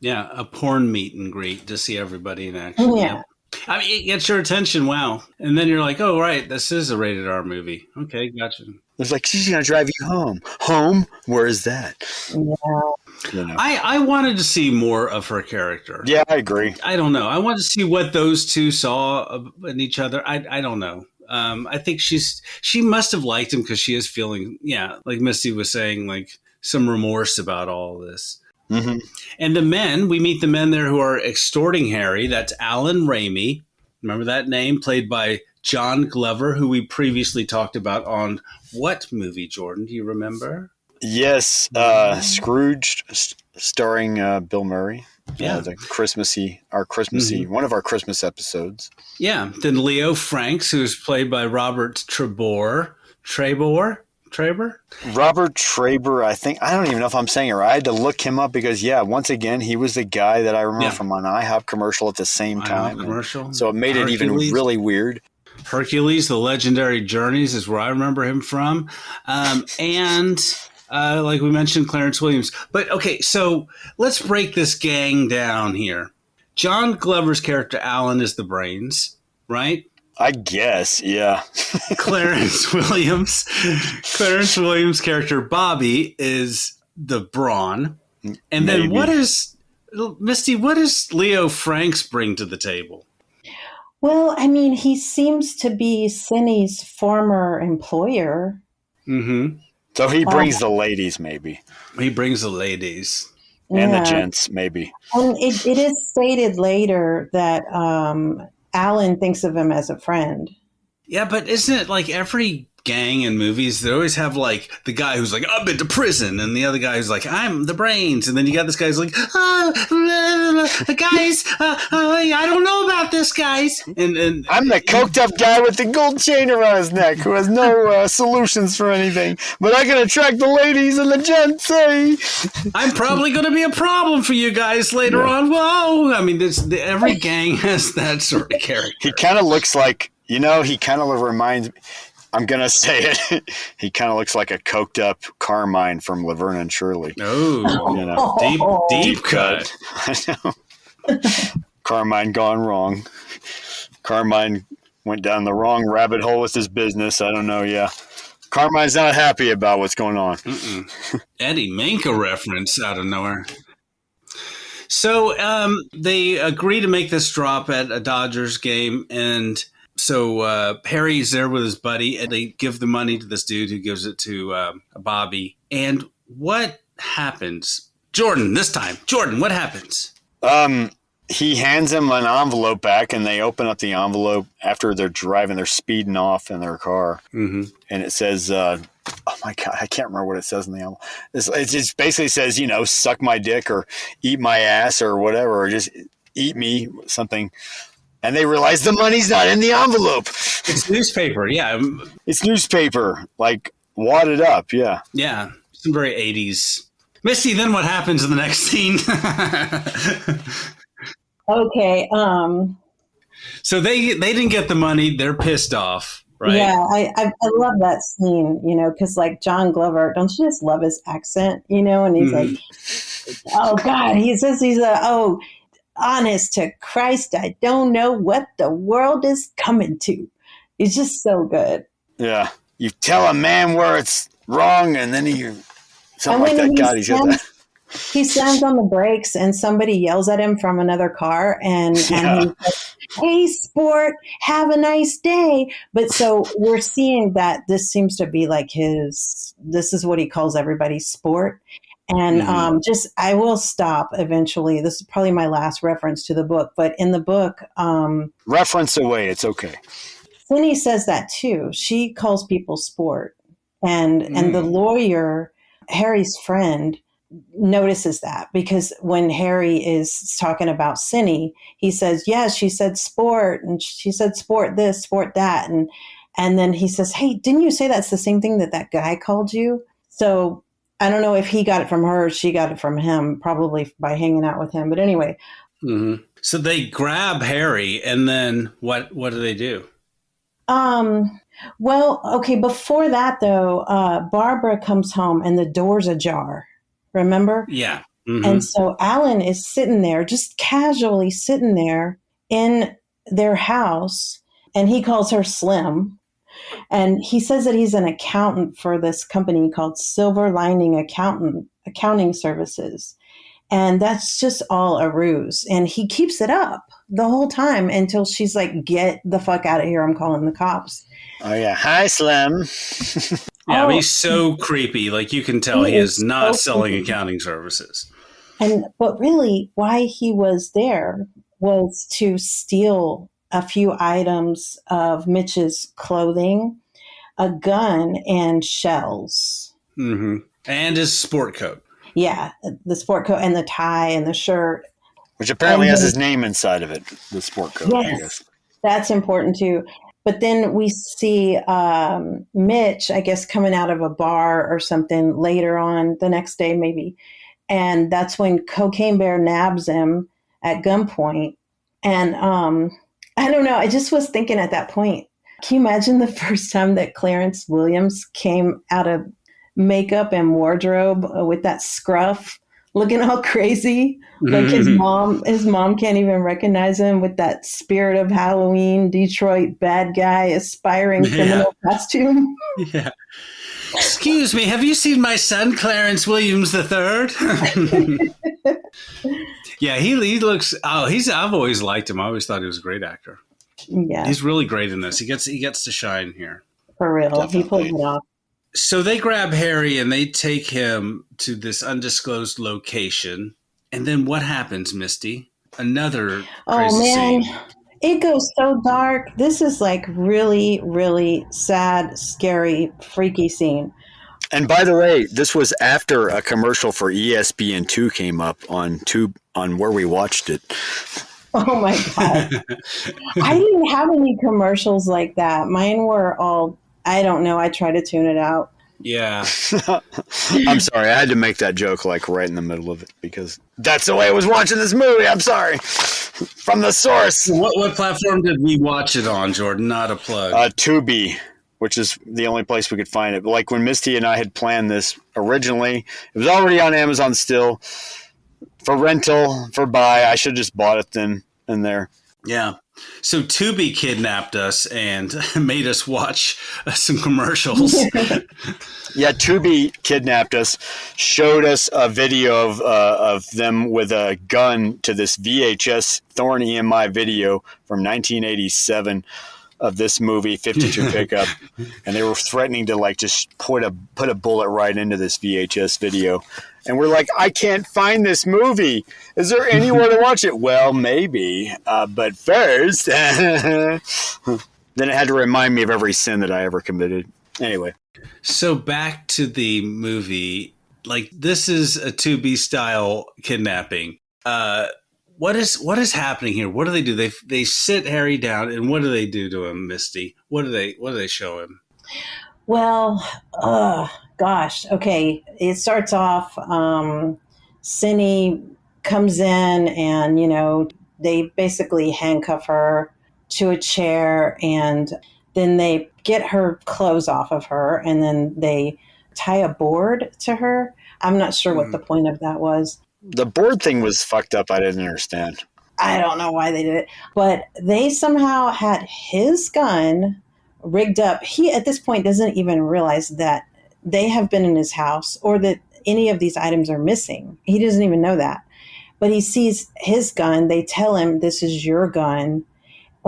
Yeah, a porn meet and greet to see everybody in action. Yeah. I mean, it gets your attention, wow. And then you're like, oh, right, this is a rated R movie. Okay, gotcha. It's like, she's going to drive you home. Home? Where is that? Yeah. You know. I wanted to see more of her character. Yeah, I agree. I don't know. I wanted to see what those two saw in each other. I don't know. I think she must have liked him because she is feeling, like Misty was saying, like some remorse about all this. Mm-hmm. And we meet the men there who are extorting Harry. That's Alan Ramey. Remember that name? Played by John Glover, who we previously talked about on what movie, Jordan? Do you remember? Yes, Scrooge, starring Bill Murray. Yeah, the Christmassy, one of our Christmas episodes. Yeah. Then Leo Franks, who's played by Robert Trebor. Robert Traber, I think. I don't even know if I'm saying it right. I had to look him up because, once again, he was the guy that I remember from an IHOP commercial at the same time. Commercial. So it made it even really weird. Hercules, The Legendary Journeys is where I remember him from. And like we mentioned, Clarence Williams. But, okay, so let's break this gang down here. John Glover's character, Alan, is the brains, right? I guess, yeah. Clarence Williams' character, Bobby, is the brawn. And then Misty, what does Leo Franks bring to the table? Well, I mean, he seems to be Cindy's former employer. Mm-hmm. So he brings the ladies, maybe. He brings the ladies. And the gents, maybe. And it is stated later that Alan thinks of him as a friend. Yeah, but isn't it like every gang in movies, they always have like the guy who's like, I've been to prison, and the other guy who's like, I'm the brains, and then you got this guy who's like, guys, I don't know about this, guys. And I'm the coked up guy with the gold chain around his neck who has no solutions for anything, but I can attract the ladies and the gents. Hey, I'm probably going to be a problem for you guys later on. Whoa! I mean, every gang has that sort of character. He kind of looks like, he kind of reminds me. I'm going to say it. He kind of looks like a coked up Carmine from Laverne and Shirley. Oh, deep cut. I know. Carmine gone wrong. Carmine went down the wrong rabbit hole with his business. I don't know. Yeah. Carmine's not happy about what's going on. Eddie Manka reference out of nowhere. So they agree to make this drop at a Dodgers game, and so Harry's there with his buddy, and they give the money to this dude who gives it to Bobby. And what happens? Jordan, what happens? He hands him an envelope back, and they open up the envelope after they're driving. They're speeding off in their car. Mm-hmm. And it says, oh, my God, I can't remember what it says in the envelope. It just basically says, suck my dick or eat my ass or whatever, or just eat me, something. And they realize the money's not in the envelope. It's newspaper, yeah. It's newspaper, like wadded up, yeah. Yeah, some very 80s. Misty, then what happens in the next scene? Okay. So they didn't get the money. They're pissed off, right? Yeah, I love that scene, because like John Glover, don't you just love his accent, and he's like, oh God, he says honest to Christ, I don't know what the world is coming to. He's just so good. Yeah. You tell a man where it's wrong, and then something like that. God, he said that. He slams on the brakes, and somebody yells at him from another car, and he's like, hey, sport, have a nice day. But so we're seeing that this seems to be like this is what he calls everybody, sport. And I will stop eventually. This is probably my last reference to the book. But in the book... reference away. It's okay. Cindy says that too. She calls people sport. And the lawyer, Harry's friend, notices that. Because when Harry is talking about Cindy, he says, yes, she said sport. And she said sport this, sport that. And then he says, hey, didn't you say that's the same thing that guy called you? So... I don't know if he got it from her or she got it from him, probably by hanging out with him. But anyway. Mm-hmm. So they grab Harry, and then what do they do? Well, okay, before that, though, Barbara comes home and the door's ajar. Remember? Yeah. Mm-hmm. And so Alan is sitting there, just casually sitting there in their house, and he calls her Slim. And he says that he's an accountant for this company called Silver Lining Accountant accounting services. And that's just all a ruse. And he keeps it up the whole time until she's like, get the fuck out of here. I'm calling the cops. Oh, yeah. Hi, Slim. Yeah, he's so creepy. Like, you can tell he is not selling creepy. accounting services. But really, why he was there was to steal a few items of Mitch's clothing, a gun, and shells. Mm-hmm. And his sport coat. Yeah, the sport coat and the tie and the shirt. Which apparently has his name inside of it, the sport coat, yes, I guess. That's important too. But then we see Mitch, I guess, coming out of a bar or something later on the next day, maybe. And that's when Cocaine Bear nabs him at gunpoint. And I don't know. I just was thinking at that point, can you imagine the first time that Clarence Williams came out of makeup and wardrobe with that scruff, looking all crazy? Like his mom can't even recognize him with that Spirit of Halloween, Detroit bad guy, aspiring criminal costume. Yeah. Excuse me, have you seen my son, Clarence Williams III? Yeah, he looks. I've always liked him. I always thought he was a great actor. Yeah, he's really great in this. He gets to shine here. For real, Definitely. He pulls it off. So they grab Harry and they take him to this undisclosed location. And then what happens, Misty? Another crazy scene. It goes so dark. This is like really, really sad, scary, freaky scene. And by the way, this was after a commercial for ESPN2 came up on where we watched it. Oh my God. I didn't have any commercials like that. Mine were all, I don't know. I try to tune it out. Yeah. I'm sorry. I had to make that joke like right in the middle of it because that's the way I was watching this movie. I'm sorry. From the source. What platform did we watch it on, Jordan? Not a plug. Tubi, which is the only place we could find it. But like when Misty and I had planned this originally, it was already on Amazon still for rental, for buy. I should have just bought it then and there. Yeah. So Tubi kidnapped us and made us watch some commercials. Yeah, Tubi kidnapped us, showed us a video of them with a gun to this VHS Thorn EMI video from 1987 of this movie, 52 Pickup, and they were threatening to like just put a bullet right into this VHS video. And we're like, I can't find this movie. Is there anywhere to watch it? Well, maybe. But first, then it had to remind me of every sin that I ever committed. Anyway. So back to the movie. Like, this is a Tubi style kidnapping. What is happening here? What do they do? They sit Harry down, and what do they do to him, Misty? What do they show him? Well, gosh. Okay. It starts off, Cindy comes in and, they basically handcuff her to a chair and then they get her clothes off of her and then they tie a board to her. I'm not sure what the point of that was. The board thing was fucked up. I didn't understand. I don't know why they did it, but they somehow had his gun rigged up. He, at this point, doesn't even realize that they have been in his house or that any of these items are missing. He doesn't even know that. But he sees his gun. They tell him, this is your gun.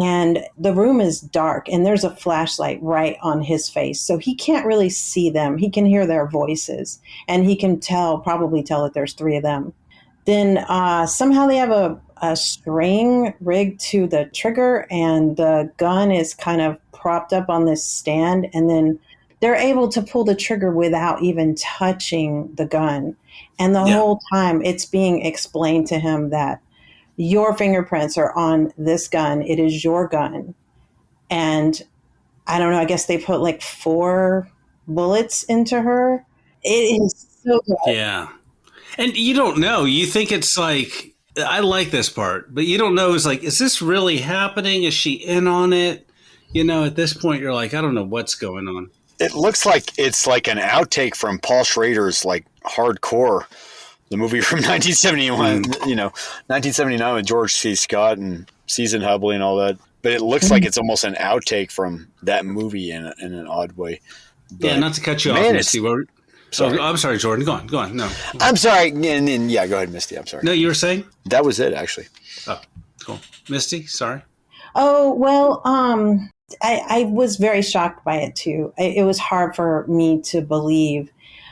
And the room is dark and there's a flashlight right on his face. So he can't really see them. He can hear their voices and he can probably tell that there's three of them. Then somehow they have a string rigged to the trigger and the gun is kind of propped up on this stand. And then they're able to pull the trigger without even touching the gun. And the whole time it's being explained to him that your fingerprints are on this gun. It is your gun. And I don't know, I guess they put like 4 bullets into her. It is so good. Yeah. And you don't know. You think it's like, I like this part, but you don't know. It's like, is this really happening? Is she in on it? At this point, you're like, I don't know what's going on. It looks like it's like an outtake from Paul Schrader's like Hardcore, the movie from 1971, 1979 with George C. Scott and Season Hubley and all that. But it looks like it's almost an outtake from that movie in an odd way. But, yeah, not to cut you off, Misty. Sorry. I'm sorry, Jordan. Go on. No. I'm sorry. And yeah, go ahead, Misty. I'm sorry. No, you were saying? That was it, actually. Oh, cool. Misty, sorry. Oh, well, I was very shocked by it too. It was hard for me to believe,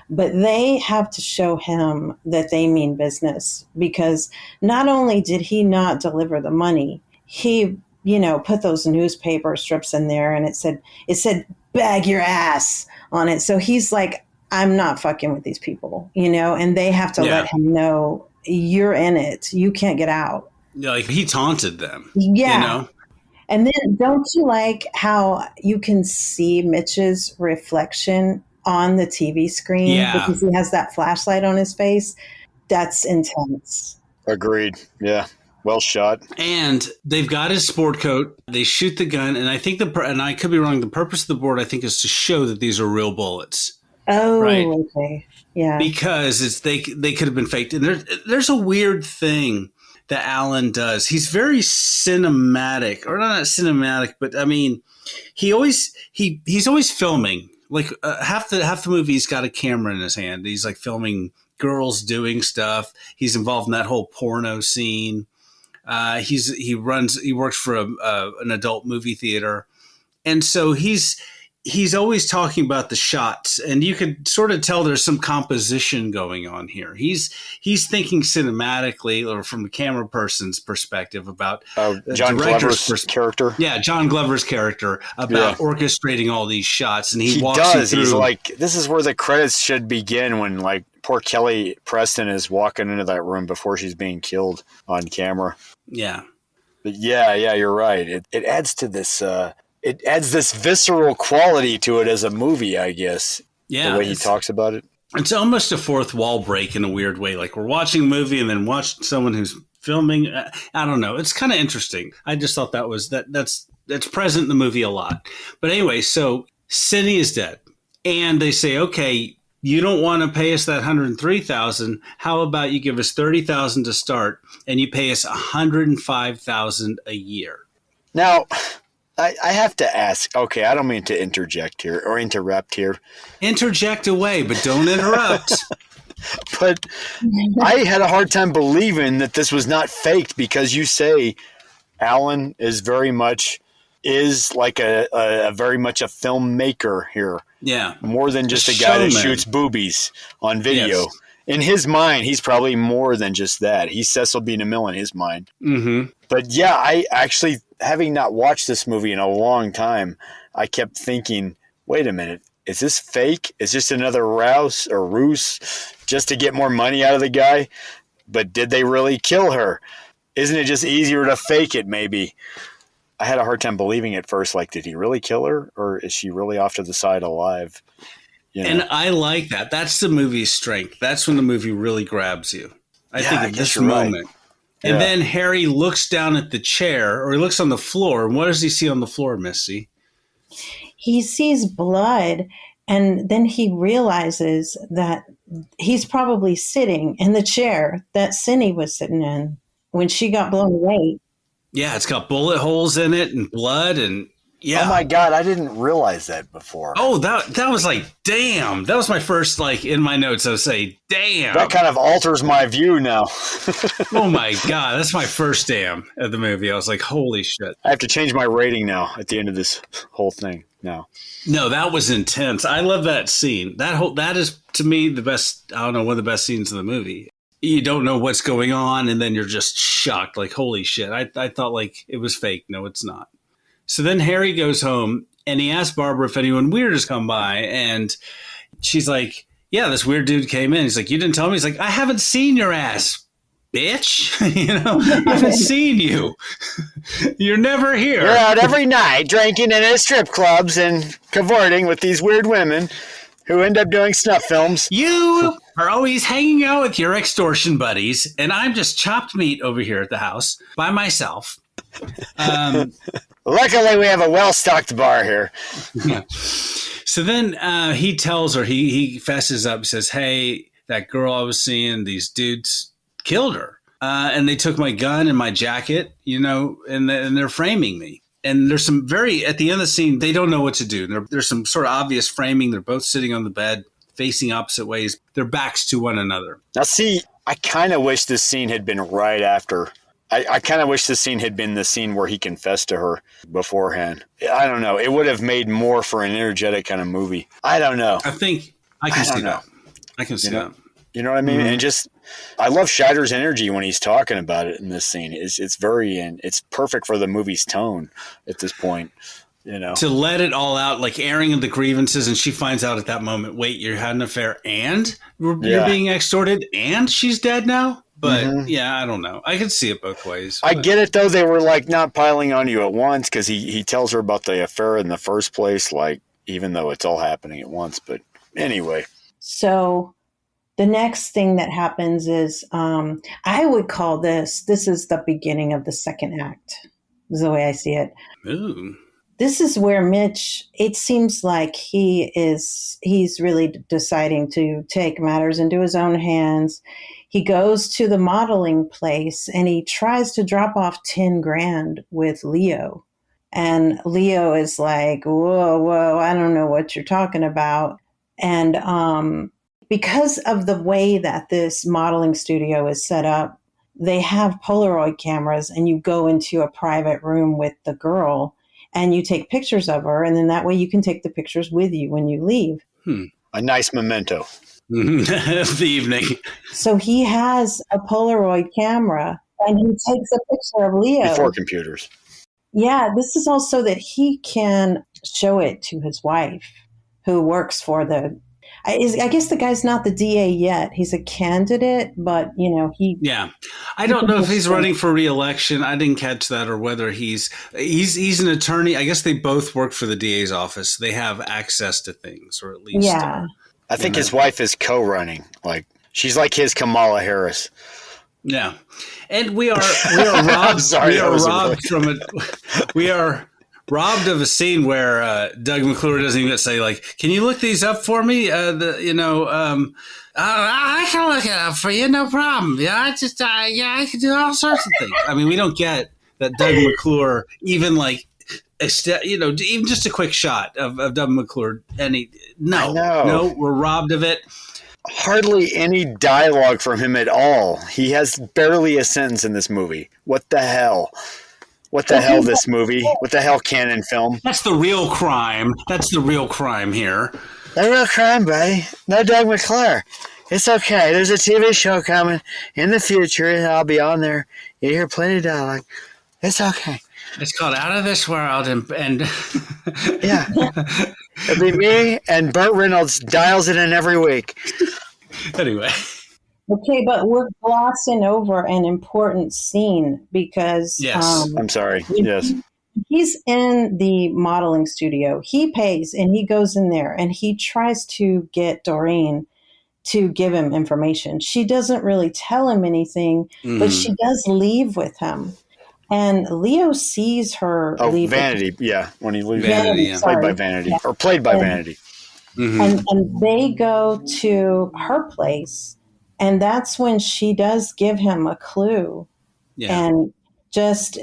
but they have to show him that they mean business, because not only did he not deliver the money, he, put those newspaper strips in there and it said bag your ass on it. So he's like, I'm not fucking with these people, and they have to let him know, you're in it. You can't get out. Yeah, like he taunted them. Yeah. And then don't you like how you can see Mitch's reflection on the TV screen? Yeah. Because he has that flashlight on his face. That's intense. Agreed. Yeah. Well shot. And they've got his sport coat. They shoot the gun. And I think and I could be wrong, the purpose of the board, I think, is to show that these are real bullets. Oh, right? Okay. Yeah. Because they could have been faked. And there's a weird thing that Alan does. He's very cinematic, or not cinematic, but I mean, he's always filming. Like half the movie, he's got a camera in his hand. He's like filming girls doing stuff. He's involved in that whole porno scene. He works for an adult movie theater, and so he's always talking about the shots, and you could sort of tell there's some composition going on here. He's thinking cinematically, or from the camera person's perspective, about John Glover's character. Yeah, John Glover's character, about orchestrating all these shots, and he walks you through. He's like, this is where the credits should begin, when like poor Kelly Preston is walking into that room before she's being killed on camera. Yeah, but yeah, you're right. It adds to this. It adds this visceral quality to it as a movie, I guess. Yeah. The way he talks about it. It's almost a fourth wall break in a weird way. Like we're watching a movie and then watch someone who's filming. I don't know. It's kind of interesting. I just thought that's present in the movie a lot. But anyway, so Cindy is dead. And they say, okay, you don't want to pay us that $103,000. How about you give us $30,000 to start and you pay us $105,000 a year? Now, I have to ask, okay, I don't mean to interject here or interrupt here. Interject away, but don't interrupt. But I had a hard time believing that this was not faked, because you say Alan is very much like a very much a filmmaker here. Yeah. More than just a guy that shoots boobies on video. Yes. In his mind, he's probably more than just that. He's Cecil B. DeMille in his mind. Mm-hmm. But yeah, I actually, having not watched this movie in a long time, I kept thinking, wait a minute, is this fake? Is this another ruse just to get more money out of the guy? But did they really kill her? Isn't it just easier to fake it, maybe? I had a hard time believing at first, like, did he really kill her? Or is she really off to the side alive? You know? And I like that. That's the movie's strength. That's when the movie really grabs you. I think at this moment. Right. And then Harry looks down at the chair, or he looks on the floor. And what does he see on the floor, Misty? He sees blood, and then he realizes that he's probably sitting in the chair that Cindy was sitting in when she got blown away. Yeah, it's got bullet holes in it and blood, and yeah. Oh my God, I didn't realize that before. Oh, that was like, damn. That was my first, like, in my notes, I would say, damn. That kind of alters my view now. Oh my God, that's my first damn of the movie. I was like, holy shit. I have to change my rating now at the end of this whole thing now. No, that was intense. I love that scene. That is, to me, the best, I don't know, one of the best scenes in the movie. You don't know what's going on, and then you're just shocked, like, holy shit. I thought, like, it was fake. No, it's not. So then Harry goes home, and he asks Barbara if anyone weird has come by, and she's like, yeah, this weird dude came in. He's like, you didn't tell me? He's like, I haven't seen your ass, bitch. I haven't seen you. You're never here. You're out every night drinking in strip clubs and cavorting with these weird women who end up doing snuff films. You are always hanging out with your extortion buddies, and I'm just chopped meat over here at the house by myself. Luckily, we have a well-stocked bar here. Yeah. So then he tells her, he fesses up, says, hey, that girl I was seeing, these dudes killed her. And they took my gun and my jacket, and they're framing me. And there's some at the end of the scene, they don't know what to do. There's some sort of obvious framing. They're both sitting on the bed facing opposite ways, their backs to one another. Now, see, I kind of wish this scene had been right after. I kind of wish this scene had been the scene where he confessed to her beforehand. I don't know. It would have made more for an energetic kind of movie. I don't know. I think I can see that. I can see that. You know what I mean? And just, I love Scheider's energy when he's talking about it in this scene. It's very, it's perfect for the movie's tone at this point. You know, to let it all out, like airing of the grievances, and she finds out at that moment, wait, you had an affair and you're being extorted and she's dead now? But yeah, I don't know. I could see it both ways. I get it, though. They were like not piling on you at once because he tells her about the affair in the first place, like even though it's all happening at once. But anyway. So the next thing that happens is I would call this is the beginning of the second act, is the way I see it. Ooh. This is where Mitch, it seems like he's really deciding to take matters into his own hands. He goes to the modeling place and he tries to drop off 10 grand with Leo. And Leo is like, whoa, I don't know what you're talking about. And because of the way that this modeling studio is set up, they have Polaroid cameras and you go into a private room with the girl and you take pictures of her. And then that way you can take the pictures with you when you leave. A nice memento. The evening. So he has a Polaroid camera and he takes a picture of Leo. Before computers. Yeah, this is also that he can show it to his wife who works for I guess the guy's not the DA yet. He's a candidate, but he. Yeah, I don't know if he's running for re-election. I didn't catch that, or whether he's an attorney. I guess they both work for the DA's office. They have access to things, or at least. Yeah. I think his wife is co-running. Like she's like his Kamala Harris. Yeah, and we are robbed. Sorry, we are robbed from it. We are robbed of a scene where Doug McClure doesn't even say, like, "Can you look these up for me?" I can look it up for you, no problem. Yeah, I can do all sorts of things. I mean, we don't get that Doug McClure even like. Even just a quick shot of Doug McClure. No, we're robbed of it. Hardly any dialogue from him at all. He has barely a sentence in this movie. What the hell? What the hell, this movie? What the hell, Canon Film? That's the real crime. That's the real crime here. The real crime, buddy. No Doug McClure. It's okay. There's a TV show coming in the future. I'll be on there. You hear plenty of dialogue. It's okay. It's called Out of This World, and yeah, it'll be me and Burt Reynolds dials it in every week. Anyway, okay, but we're glossing over an important scene because I'm sorry. Yes, he's in the modeling studio. He pays and he goes in there and he tries to get Doreen to give him information. She doesn't really tell him anything, but she does leave with him. And Leo sees her leave. Vanity, when he leaves. Vanity, played by Vanity. Or played by Vanity. And they go to her place, and that's when she does give him a clue. Yeah. And just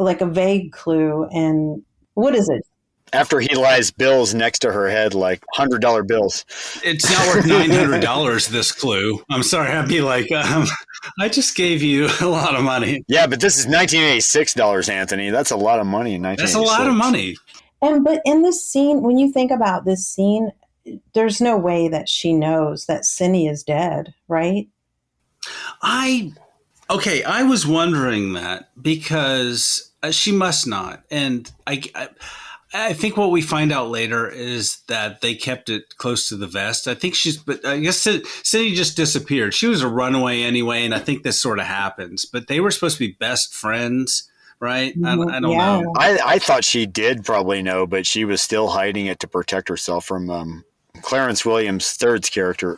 like a vague clue. And what is it? After he lies bills next to her head, like $100 bills. It's not worth $900, this clue. I'm sorry, I'd be like, I just gave you a lot of money. Yeah, but this is $1986, Anthony. That's a lot of money in 1986. That's a lot of money. But in this scene, when you think about this scene, there's no way that she knows that Cindy is dead, right? I was wondering that because she must not. And I think what we find out later is that they kept it close to the vest. I guess Cindy just disappeared. She was a runaway anyway, and I think this sort of happens. But they were supposed to be best friends, right? I don't know. I thought she did probably know, but she was still hiding it to protect herself from Clarence Williams' third's character.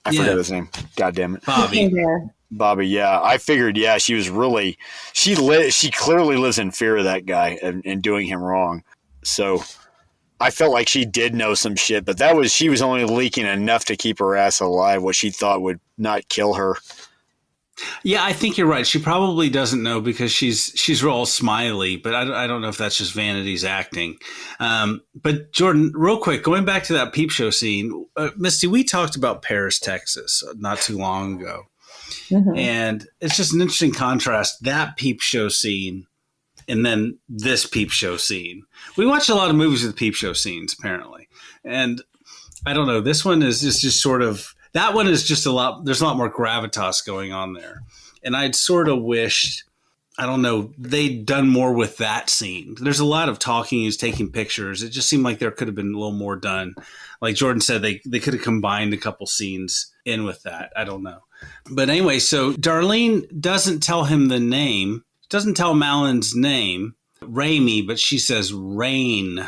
I forget his name. God damn it. Bobby, yeah. I figured, she was really – she clearly lives in fear of that guy and doing him wrong. So I felt like she did know some shit, but she was only leaking enough to keep her ass alive, what she thought would not kill her. Yeah, I think you're right. She probably doesn't know because she's real smiley, but I don't know if that's just Vanity's acting. But Jordan, real quick, going back to that peep show scene, Misty, we talked about Paris, Texas, not too long ago, and it's just an interesting contrast, that peep show scene and then this peep show scene. We watch a lot of movies with peep show scenes, apparently, and I don't know. This one is just sort of. That one is just there's a lot more gravitas going on there. And I'd sort of wished, I don't know, they'd done more with that scene. There's a lot of talking, he's taking pictures. It just seemed like there could have been a little more done. Like Jordan said, they could have combined a couple scenes in with that. I don't know. But anyway, so Darlene doesn't tell him the name, doesn't tell Malin's name, Raimi, but she says Rain.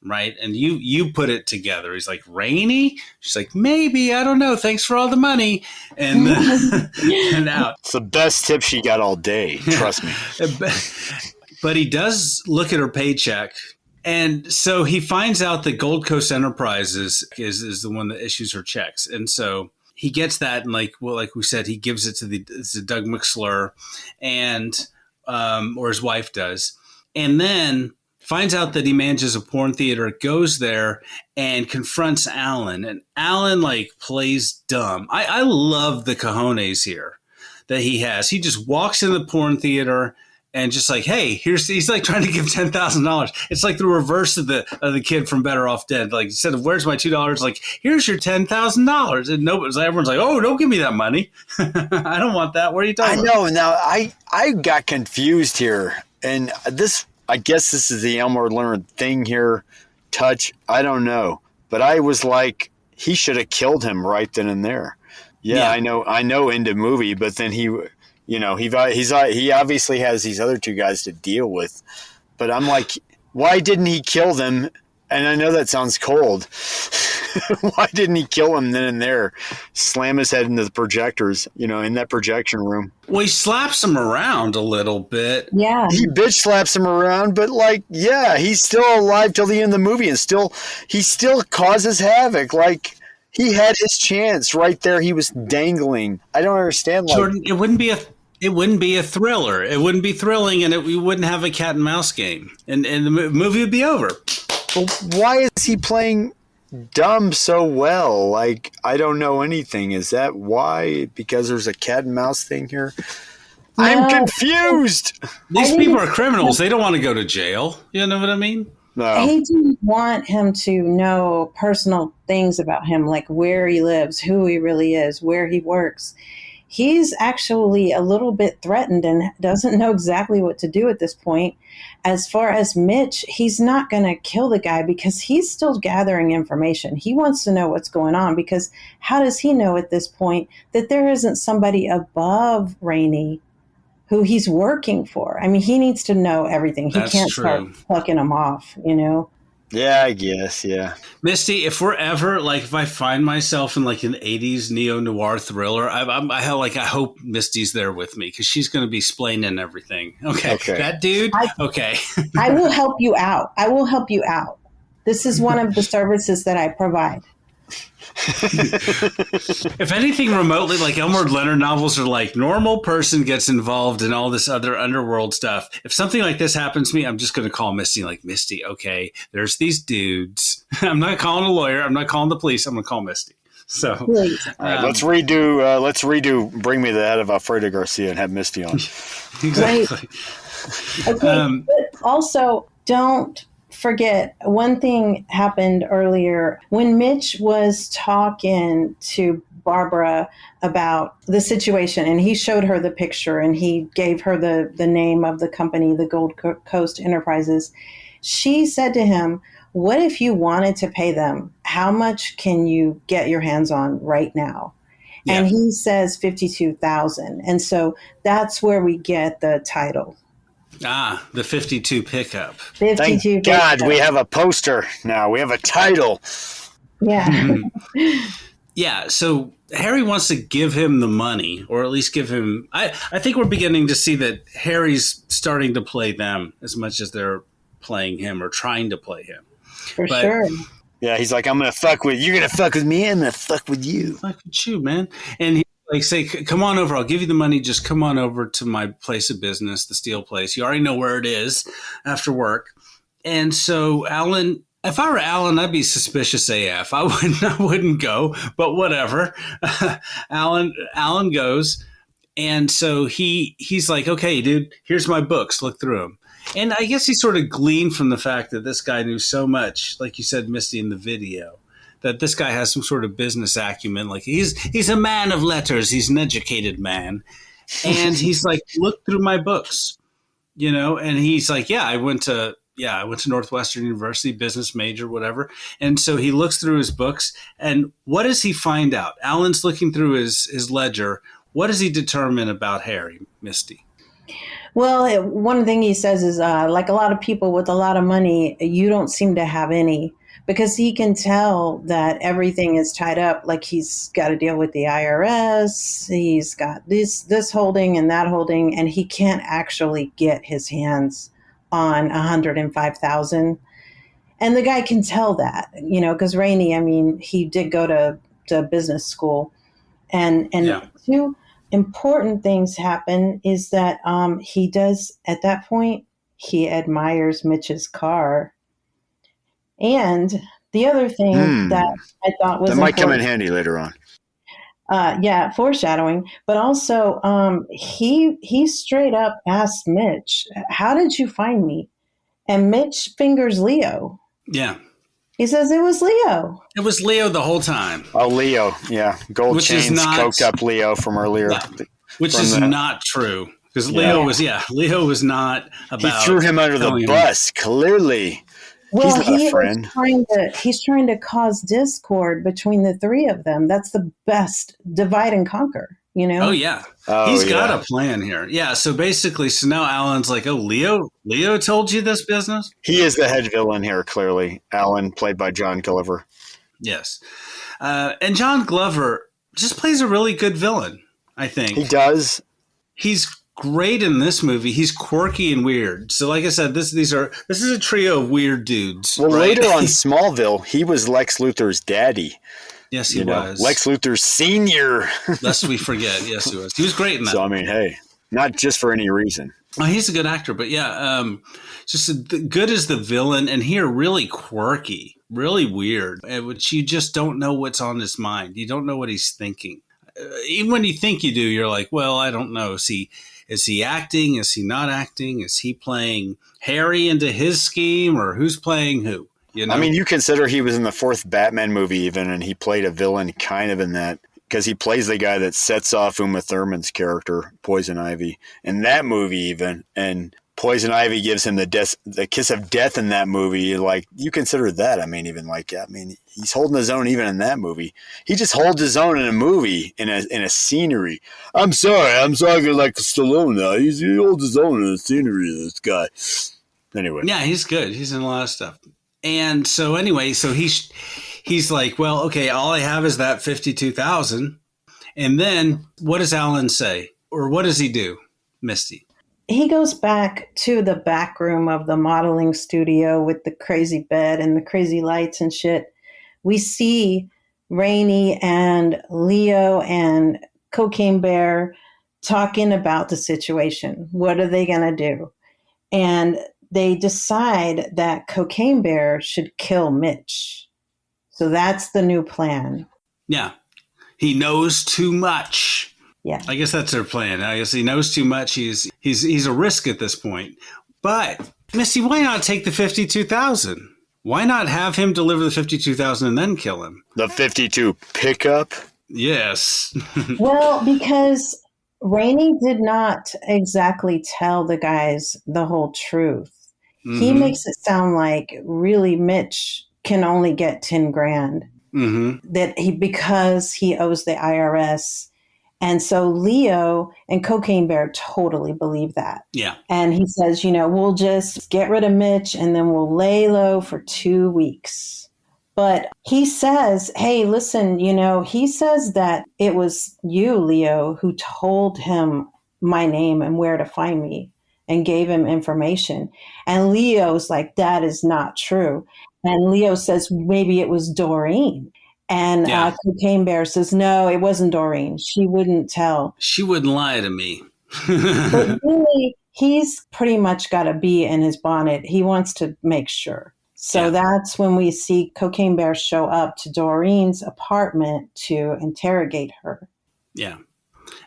Right. And you put it together. He's like, Rainy? She's like, maybe. I don't know. Thanks for all the money. And, and out. It's the best tip she got all day. Trust me. But he does look at her paycheck. And so he finds out that Gold Coast Enterprises is the one that issues her checks. And so he gets that. And like we said, he gives it to Doug McClure and or his wife does. And then finds out that he manages a porn theater, goes there and confronts Alan. And Alan like plays dumb. I love the cojones here that he has. He just walks in the porn theater and just like, hey, he's like trying to give $10,000. It's like the reverse of the kid from Better Off Dead. Like instead of where's my $2, like here's your $10,000. And everyone's like, oh, don't give me that money. I don't want that. What are you talking about? I know. Now I got confused here, and I guess this is the Elmore Leonard thing here, touch. I don't know. But I was like, he should have killed him right then and there. Yeah. I know in the movie, but then he obviously has these other two guys to deal with. But I'm like, why didn't he kill them? And I know that sounds cold. Why didn't he kill him then and there? Slam his head into the projectors, in that projection room. Well, he slaps him around a little bit. Yeah. He bitch slaps him around, but he's still alive till the end of the movie and he still causes havoc. Like he had his chance right there. He was dangling. I don't understand. Jordan, it wouldn't be a thriller. It wouldn't be thrilling, and we wouldn't have a cat and mouse game, and the movie would be over. But why is he playing dumb so well? Like, I don't know anything. Is that why? Because there's a cat and mouse thing here? No. I'm confused. These people are criminals. They don't want to go to jail. You know what I mean? No. He didn't want him to know personal things about him, like where he lives, who he really is, where he works. He's actually a little bit threatened and doesn't know exactly what to do at this point. As far as Mitch, he's not going to kill the guy because he's still gathering information. He wants to know what's going on because how does he know at this point that there isn't somebody above Rainey who he's working for? I mean, he needs to know everything. He can't start plucking them off, Yeah, I guess, yeah. Misty, if we're ever, if I find myself in, an 80s neo-noir thriller, I hope Misty's there with me, because she's going to be explaining everything. Okay. That dude? Okay. I will help you out. This is one of the services that I provide. If anything remotely like Elmore Leonard novels are like normal person gets involved in all this other underworld stuff. If something like this happens to me, I'm just going to call Misty Misty, okay, there's these dudes. I'm not calling a lawyer. I'm not calling the police. I'm going to call Misty. So all right, let's redo Bring Me the Head of Alfredo Garcia and have Misty on. Exactly. Okay, but also don't forget, one thing happened earlier when Mitch was talking to Barbara about the situation, and he showed her the picture and he gave her the name of the company, the Gold Coast Enterprises. She said to him, what if you wanted to pay them? How much can you get your hands on right now? Yeah. And he says $52,000. And so that's where we get the title. The 52 pickup. 52 Thank God we have a poster now. We have a title. Yeah. Yeah. So Harry wants to give him the money, or at least give him. I think we're beginning to see that Harry's starting to play them as much as they're playing him or trying to play him. For sure. Yeah, he's like, I'm going to fuck with you. You're going to fuck with me. I'm going to fuck with you. Fuck with you, man. And he's like say, come on over. I'll give you the money. Just come on over to my place of business, the steel place. You already know where it is after work. And so Alan, if I were Alan, I'd be suspicious AF. I wouldn't go, but whatever. Alan goes. And so he's like, okay, dude, here's my books. Look through them. And I guess he sort of gleaned from the fact that this guy knew so much, like you said, Misty, in the video, that this guy has some sort of business acumen. Like he's a man of letters. He's an educated man. And he's like, look through my books, and he's like, I went to Northwestern University, business major, whatever. And so he looks through his books, and what does he find out? Alan's looking through his ledger. What does he determine about Harry, Misty? Well, one thing he says is, like a lot of people with a lot of money, you don't seem to have any, because he can tell that everything is tied up. Like he's got to deal with the IRS. He's got this holding and that holding, and he can't actually get his hands on $105,000. And the guy can tell that, because Rainey, he did go to business school, and two important things happen is that he does, at that point, he admires Mitch's car. And the other thing that I thought was that might come in handy later on. Foreshadowing. But also, he straight up asked Mitch, how did you find me? And Mitch fingers Leo. Yeah. He says it was Leo. It was Leo the whole time. Oh, Leo. Yeah. Gold chains, coked up Leo from earlier. Yeah. Which is not true. Because Leo was not about. He threw him under the bus, clearly. Well, he's trying to cause discord between the three of them. That's the best divide and conquer, Oh, yeah. He's got a plan here. Yeah. So basically, now Alan's like, oh, Leo told you this business? He is the head villain here, clearly. Alan, played by John Glover. Yes. And John Glover just plays a really good villain, I think. He does. He's great in this movie. He's quirky and weird. So like I said, this is a trio of weird dudes. Well, right? later on Smallville, he was Lex Luthor's daddy. Yes, he was. Lex Luthor Sr. Lest we forget. Yes, he was. He was great in that. So, hey, not just for any reason. Oh, he's a good actor, but just good as the villain, and here really quirky, really weird, which you just don't know what's on his mind. You don't know what he's thinking. Even when you think you do, you're like, well, I don't know. Is he acting? Is he not acting? Is he playing Harry into his scheme, or who's playing who? You consider he was in the fourth Batman movie even, and he played a villain kind of in that, because he plays the guy that sets off Uma Thurman's character, Poison Ivy, in that movie even, and Poison Ivy gives him the kiss of death in that movie. Like, you consider that, he's holding his own even in that movie. He just holds his own in a movie, in a scenery. I'm sorry, I'm talking like Stallone now. He holds his own in a scenery, this guy. Anyway. Yeah, he's good. He's in a lot of stuff. And so anyway, he's like, well, okay, all I have is that $52,000. And then what does Alan say? Or what does he do, Misty? He goes back to the back room of the modeling studio with the crazy bed and the crazy lights and shit. We see Rainey and Leo and Cocaine Bear talking about the situation. What are they going to do? And they decide that Cocaine Bear should kill Mitch. So that's the new plan. Yeah. He knows too much. Yeah. I guess that's their plan. I guess he knows too much. He's a risk at this point. But Misty, why not take the $52,000? Why not have him deliver the $52,000 and then kill him? The 52 pickup? Yes. Well, because Rainey did not exactly tell the guys the whole truth. Mm-hmm. He makes it sound like really Mitch can only get 10 grand. Mm-hmm. Because he owes the IRS. And so Leo and Cocaine Bear totally believe that. Yeah. And he says, we'll just get rid of Mitch and then we'll lay low for 2 weeks. But he says, hey, listen, he says that it was you, Leo, who told him my name and where to find me and gave him information. And Leo's like, that is not true. And Leo says, maybe it was Doreen. And Cocaine Bear says, no, it wasn't Doreen. She wouldn't tell. She wouldn't lie to me. But really, he's pretty much got a bee in his bonnet. He wants to make sure. So that's when we see Cocaine Bear show up to Doreen's apartment to interrogate her. Yeah.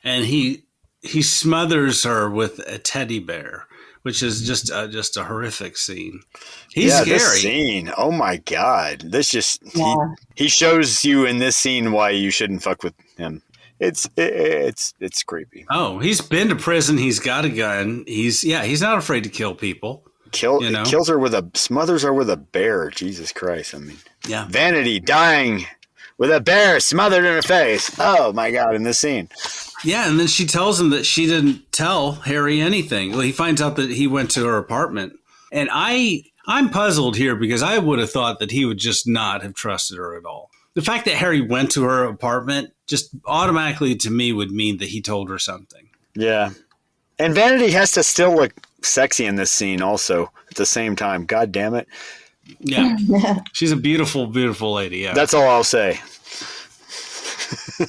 And he smothers her with a teddy bear, which is just a horrific scene. He's scary. This scene. Oh my God. This just he shows you in this scene why you shouldn't fuck with him. It's creepy. Oh, he's been to prison. He's got a gun. He's not afraid to kill people. Smothers her with a bear. Jesus Christ. I mean, Vanity dying with a bear smothered in her face. Oh my God. In this scene. Yeah. And then she tells him that she didn't tell Harry anything. Well, he finds out that he went to her apartment. And I'm puzzled here because I would have thought that he would just not have trusted her at all. The fact that Harry went to her apartment just automatically to me would mean that he told her something. Yeah. And Vanity has to still look sexy in this scene also at the same time. God damn it. Yeah. She's a beautiful, beautiful lady. Yeah. That's all I'll say.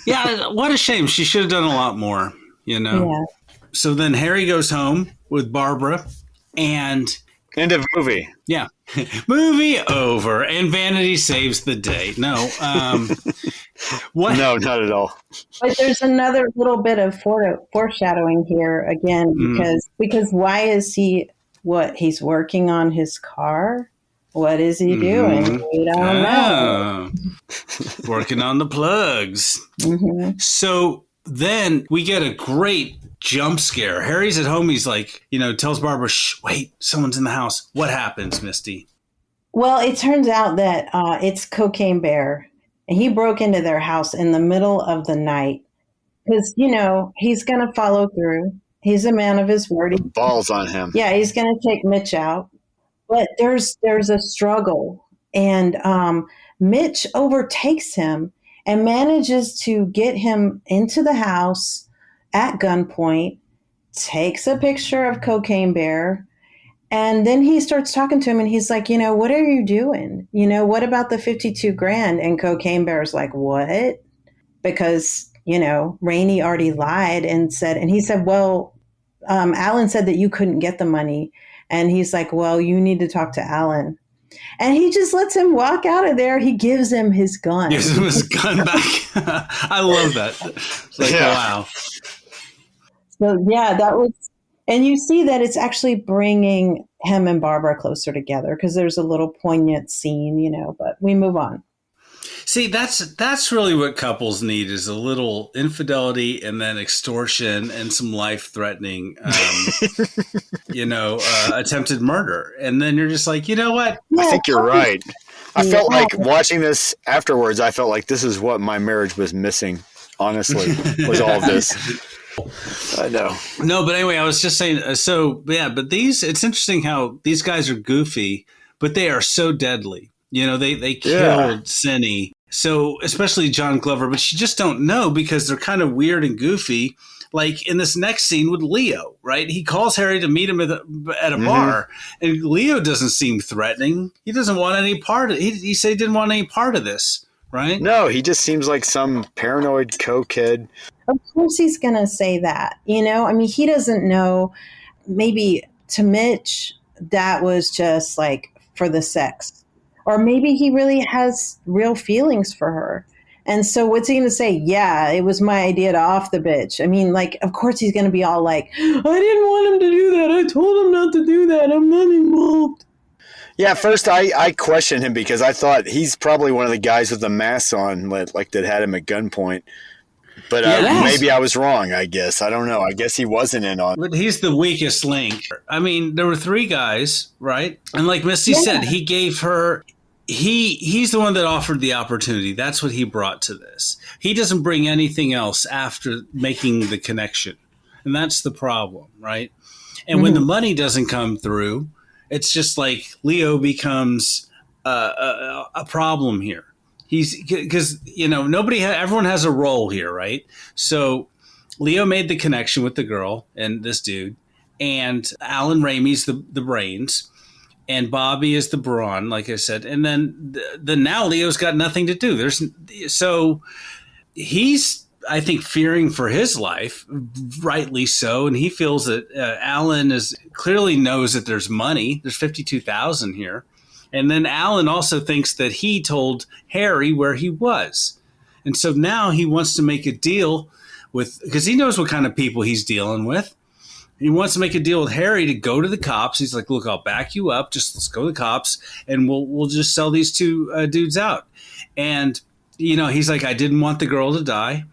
Yeah. What a shame. She should have done a lot more, Yeah. So then Harry goes home with Barbara and... End of movie. Yeah. Movie over. And Vanity saves the day. No. What? No, not at all. But there's another little bit of foreshadowing here again, because why is he's working on his car? What is he doing? We don't know. Working on the plugs. So then we get a great jump scare. Harry's at home. He's like, tells Barbara, shh, wait, someone's in the house. What happens, Misty? Well, it turns out that it's Cocaine Bear. And he broke into their house in the middle of the night because, he's going to follow through. He's a man of his word. Balls on him. Yeah, he's going to take Mitch out. But there's a struggle. And Mitch overtakes him and manages to get him into the house at gunpoint, takes a picture of Cocaine Bear, and then he starts talking to him and he's like, what are you doing? What about the $52,000? And Cocaine Bear's like, what? Because, Rainey already lied and he said, well, Alan said that you couldn't get the money. And he's like, well, you need to talk to Alan. And he just lets him walk out of there. He gives him his gun. Gives him his gun back. I love that. It's like, wow. So, that was, and you see that it's actually bringing him and Barbara closer together because there's a little poignant scene, but we move on. See, that's really what couples need is a little infidelity and then extortion and some life-threatening, attempted murder. And then you're just like, you know what? I think you're right. I felt like watching this afterwards, I felt like this is what my marriage was missing, honestly, was all of this. I know. No, but anyway, I was just saying, but it's interesting how these guys are goofy, but they are so deadly. They killed Cinny. So especially John Glover, but you just don't know because they're kind of weird and goofy. Like in this next scene with Leo, right? He calls Harry to meet him at a bar, and Leo doesn't seem threatening. He doesn't want any part of it. He said he didn't want any part of this, right? No, he just seems like some paranoid cokehead. Of course he's going to say that. He doesn't know. Maybe to Mitch, that was just like for the sex. Or maybe he really has real feelings for her. And so what's he going to say? Yeah, it was my idea to off the bitch. Of course he's going to be all like, I didn't want him to do that. I told him not to do that. I'm not involved. Yeah, first I questioned him because I thought he's probably one of the guys with the mask on, like that had him at gunpoint. But maybe I was wrong, I guess. I don't know. I guess he wasn't in on it. But he's the weakest link. There were three guys, right? And like Misty said, he gave her... He's the one that offered the opportunity. That's what he brought to this. He doesn't bring anything else after making the connection. And that's the problem, right? And when the money doesn't come through, it's just like Leo becomes a problem here. Because everyone has a role here, right? So Leo made the connection with the girl and this dude, and Alan Ramey's the brains. and Bobby is the brawn, like I said. And then the now Leo's got nothing to do. So he's, I think, fearing for his life, rightly so. And he feels that Alan clearly knows that there's money. There's $52,000 here. And then Alan also thinks that he told Harry where he was. And so now he wants to make a deal because he knows what kind of people he's dealing with. He wants to make a deal with Harry to go to the cops. He's like, look, I'll back you up. Just let's go to the cops and we'll just sell these two dudes out. And, he's like, I didn't want the girl to die.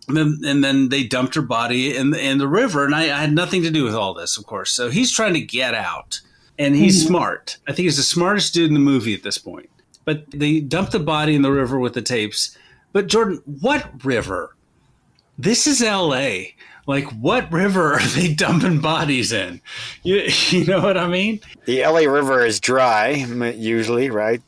And then they dumped her body in the river. And I had nothing to do with all this, of course. So he's trying to get out. And he's smart. I think he's the smartest dude in the movie at this point. But they dumped the body in the river with the tapes. But Jordan, what river? This is L.A. Like, what river are they dumping bodies in? You know what I mean? The LA River is dry, usually, right?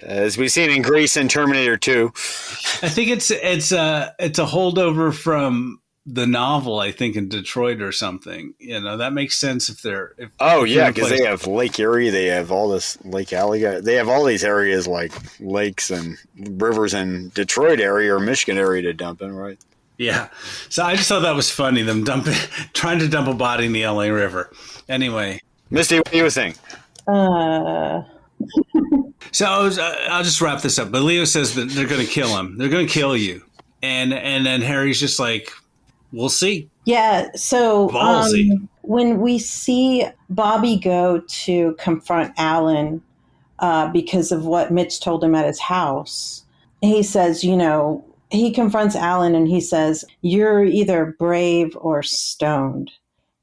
As we've seen in Grease and Terminator 2. I think it's a holdover from the novel, I think, in Detroit or something. That makes sense if they're... because they have Lake Erie, they have all this Lake Alligator. They have all these areas like lakes and rivers in Detroit area or Michigan area to dump in, right? Yeah. So I just thought that was funny, them trying to dump a body in the LA River. Anyway. Misty, what do you think? So I'll just wrap this up. But Leo says that they're going to kill him. They're going to kill you. And then Harry's just like, we'll see. Yeah. So when we see Bobby go to confront Alan because of what Mitch told him at his house, he says, he confronts Alan and he says, you're either brave or stoned.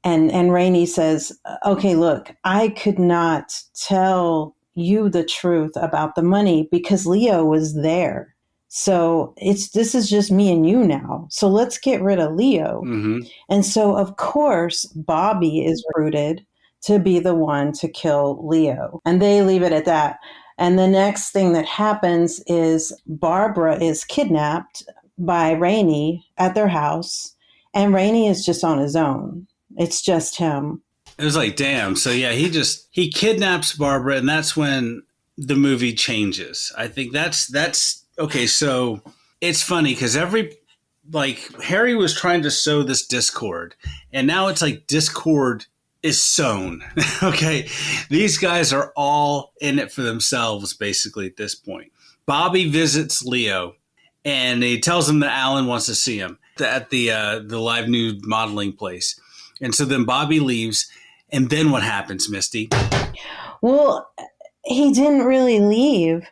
And Rainey says, okay, look, I could not tell you the truth about the money because Leo was there. So this is just me and you now. So let's get rid of Leo. Mm-hmm. And so, of course, Bobby is recruited to be the one to kill Leo. And they leave it at that. And the next thing that happens is Barbara is kidnapped by Rainey at their house, and Rainey is just on his own. It's just him. It was like, damn. So yeah, he kidnaps Barbara, and that's when the movie changes. I think that's okay. So it's funny because Harry was trying to sow this discord, and now it's like discord is sown. Okay. These guys are all in it for themselves, basically, at this point. Bobby visits Leo and he tells him that Alan wants to see him at the live nude modeling place. And so then Bobby leaves. And then what happens, Misty? Well, he didn't really leave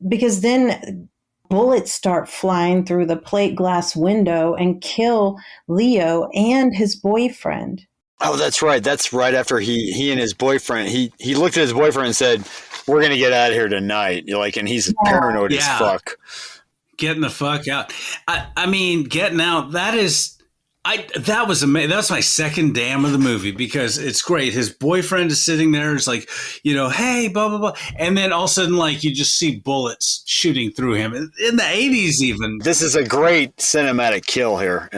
because then bullets start flying through the plate glass window and kill Leo and his boyfriend. Oh, that's right. That's right after he and his boyfriend, he looked at his boyfriend and said, we're going to get out of here tonight. And he's paranoid as fuck. Getting the fuck out. I mean, getting out, that was amazing. That's my second damn of the movie because it's great. His boyfriend is sitting there. It's like, hey, blah, blah, blah. And then all of a sudden, you just see bullets shooting through him in the 80s even. This is a great cinematic kill here.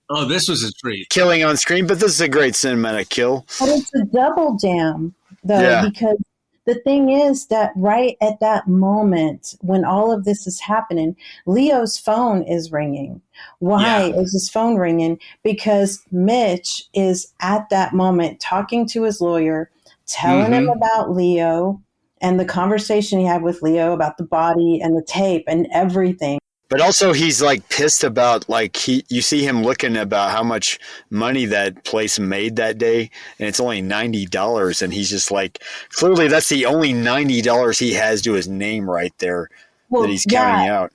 Oh, this was a treat. Killing on screen, but this is a great cinematic kill. But it's a double damn, though, because the thing is that right at that moment when all of this is happening, Leo's phone is ringing. Why is his phone ringing? Because Mitch is at that moment talking to his lawyer, telling him about Leo and the conversation he had with Leo about the body and the tape and everything. But also he's pissed about you see him looking about how much money that place made that day, and it's only $90, and he's just clearly that's the only $90 he has to his name right there that he's counting out.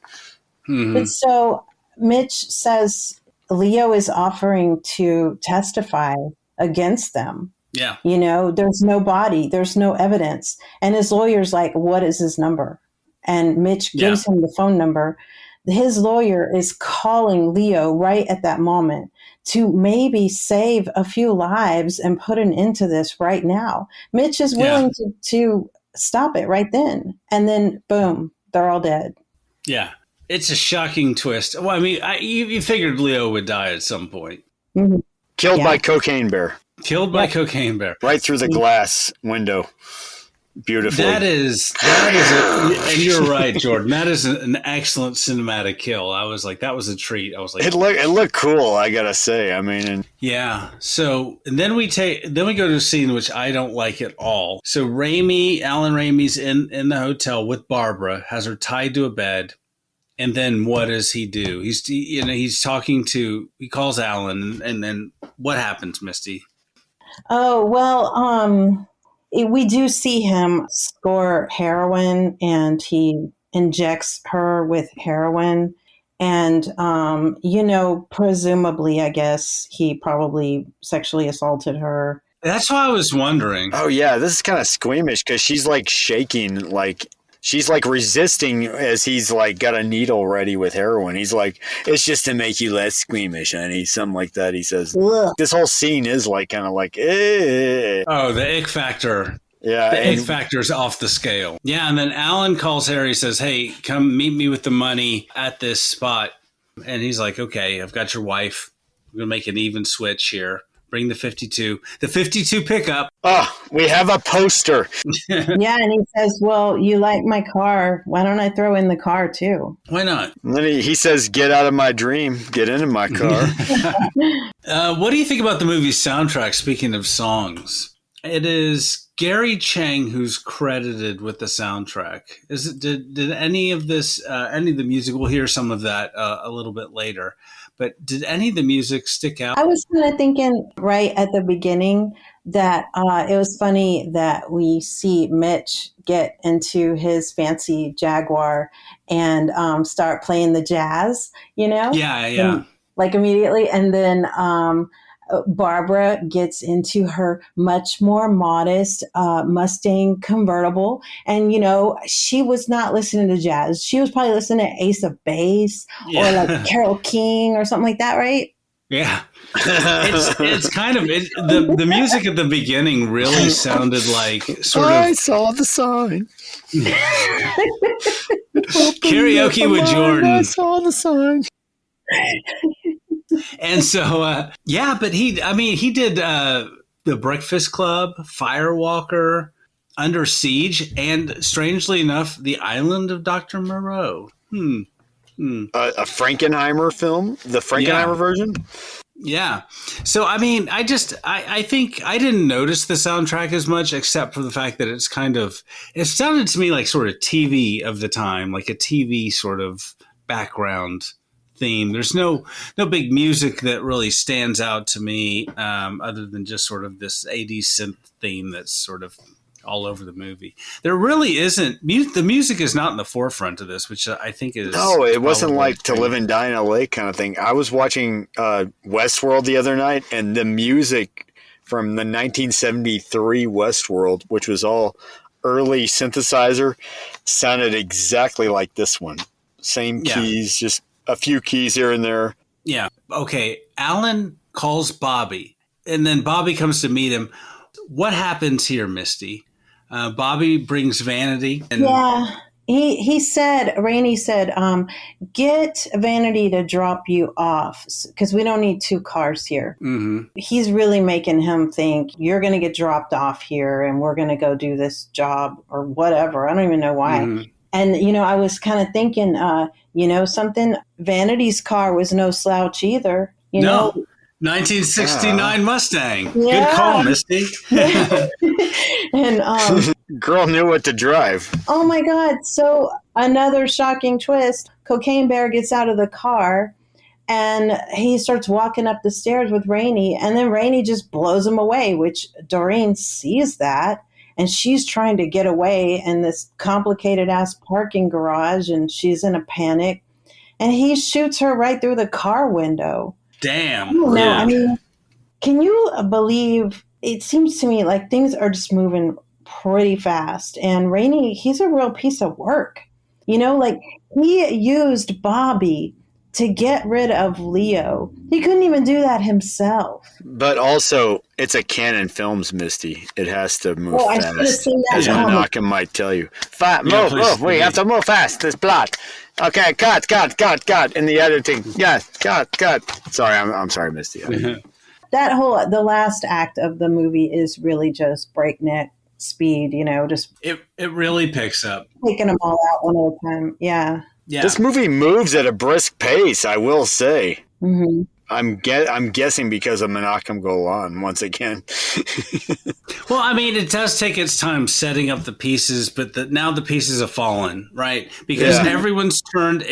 Mm-hmm. But so Mitch says Leo is offering to testify against them. Yeah. There's no body, there's no evidence. And his lawyer's like, what is his number? And Mitch gives him the phone number. His lawyer is calling Leo right at that moment to maybe save a few lives and put an end to this right now. Mitch is willing to stop it right then. And then, boom, they're all dead. Yeah. It's a shocking twist. Well, I mean, you figured Leo would die at some point. Mm-hmm. Killed by Cocaine Bear. Killed by Cocaine Bear. Right through the glass window. beautifully. That is, and you're right, Jordan. That is an excellent cinematic kill. I was like, that was a treat. I was like, it looked cool. I gotta say. I mean, yeah. So and then we go to a scene which I don't like at all. So Alan Ramey's in the hotel with Barbara, has her tied to a bed. And then what does he do? He calls Alan, and then what happens, Misty? Oh, well, we do see him score heroin, and he injects her with heroin. And, presumably, I guess he probably sexually assaulted her. That's what I was wondering. Oh, yeah, this is kind of squeamish because she's like shaking, like she's like resisting as he's like got a needle ready with heroin. He's like, it's just to make you less squeamish, honey. Something like that. He says, ugh. This whole scene is like kind of like, eh. Oh, the ick factor. Yeah. The ick factor's off the scale. Yeah. And then Alan calls Harry, says, hey, come meet me with the money at this spot. And he's like, okay, I've got your wife. We're going to make an even switch here. Bring the 52. The 52 pickup. Oh, we have a poster. Yeah, and he says, well, you like my car. Why don't I throw in the car, too? Why not? And then he says, get out of my dream. Get into my car. What do you think about the movie's soundtrack, speaking of songs? It is Gary Chang who's credited with the soundtrack. Did any of this, any of the music, we'll hear some of that a little bit later, but did any of the music stick out? I was kind of thinking right at the beginning that it was funny that we see Mitch get into his fancy Jaguar and start playing the jazz, Yeah. And, like immediately. And then Barbara gets into her much more modest Mustang convertible. And, she was not listening to jazz. She was probably listening to Ace of Base or like Carole King or something like that, right? Yeah. It's kind of the music at the beginning really sounded like I saw the sign. Karaoke with Jordan. I saw the sign. And so, but he did The Breakfast Club, Firewalker, Under Siege, and strangely enough, The Island of Dr. Moreau. A Frankenheimer film, the Frankenheimer version. Yeah. So, I think I didn't notice the soundtrack as much, except for the fact that it sounded to me like sort of TV of the time, like a TV sort of background theme. There's no big music that really stands out to me, other than just sort of this 80s synth theme that's sort of all over the movie. There really isn't the music is not in the forefront of this, which I think is it wasn't like To Live and Die in LA kind of thing. I was watching Westworld the other night, and the music from the 1973 Westworld, which was all early synthesizer, sounded exactly like this one. Same keys, just a few keys here and there. Yeah. Okay. Alan calls Bobby, and then Bobby comes to meet him. What happens here, Misty? Bobby brings Vanity. And he said, Rainey said, get Vanity to drop you off because we don't need two cars here. Mm-hmm. He's really making him think you're going to get dropped off here and we're going to go do this job or whatever. I don't even know why. Mm-hmm. And, I was kind of thinking, something, Vanity's car was no slouch either. No. 1969 Mustang. Yeah. Good call, Misty. And girl knew what to drive. Oh my God. So another shocking twist. Cocaine Bear gets out of the car and he starts walking up the stairs with Rainey, and then Rainey just blows him away, which Doreen sees that. And she's trying to get away in this complicated ass parking garage, and she's in a panic. And he shoots her right through the car window. Damn. Can you believe, it seems to me like things are just moving pretty fast. And Rainey, he's a real piece of work. He used Bobby to get rid of Leo. He couldn't even do that himself. But also, it's a Canon Films, Misty. It has to move fast. I should have seen that. As Menachem might tell you. Move. We have to move fast. This plot. Okay, cut. In the editing. Yes, cut. Sorry, I'm sorry, Misty. The last act of the movie is really just breakneck speed, just it really picks up. Taking them all out one at a time. Yeah. Yeah. This movie moves at a brisk pace, I will say. Mm-hmm. I'm guessing because of Menachem Golan once again. Well, I mean, it does take its time setting up the pieces, but now the pieces have fallen, right? Because everyone's turned.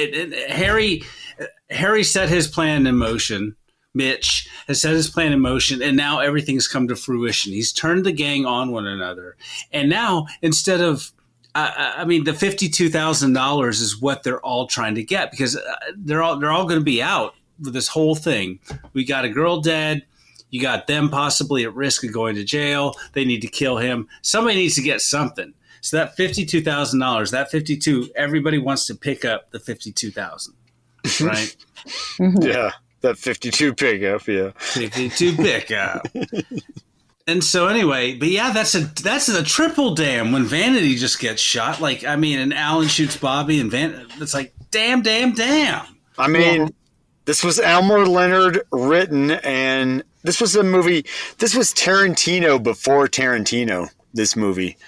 Harry set his plan in motion. Mitch has set his plan in motion, and now everything's come to fruition. He's turned the gang on one another, and now instead of the $52,000 is what they're all trying to get, because they're all going to be out with this whole thing. We got a girl dead. You got them possibly at risk of going to jail. They need to kill him. Somebody needs to get something. So that $52,000, that 52, everybody wants to pick up the 52,000, right? Yeah, that 52 pickup. Yeah, 52 pickup. And so anyway, but yeah, that's a triple damn when Vanity just gets shot. Like, I mean, and Alan shoots Bobby, and it's like damn. I mean. This was Elmore Leonard written, and this was a movie. This was Tarantino before Tarantino, this movie.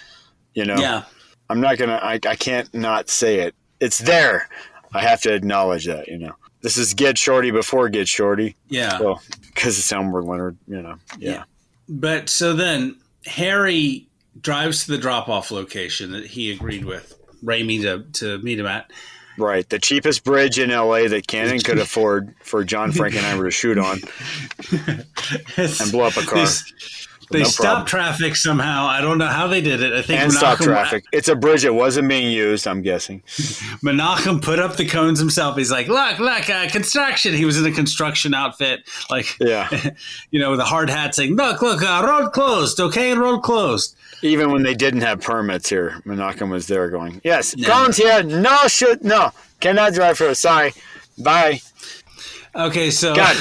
Yeah. I'm not going to, I can't not say it. It's there. I have to acknowledge that, This is Get Shorty before Get Shorty. Yeah. Well, because it's Elmore Leonard, Yeah. But so then Harry drives to the drop-off location that he agreed with Raimi to meet him at. Right, the cheapest bridge in LA that Cannon could afford for John Frankenheimer to shoot on and blow up a car. They stopped traffic somehow. I don't know how they did it. I think and stop traffic. It's a bridge that wasn't being used, I'm guessing. Menachem put up the cones himself. He's like, look, construction. He was in a construction outfit, with a hard hat saying, look, road closed, okay, road closed. Even when they didn't have permits here, Menachem was there going, yes, cones here, no, cannot drive through, sorry, bye. Okay, so got.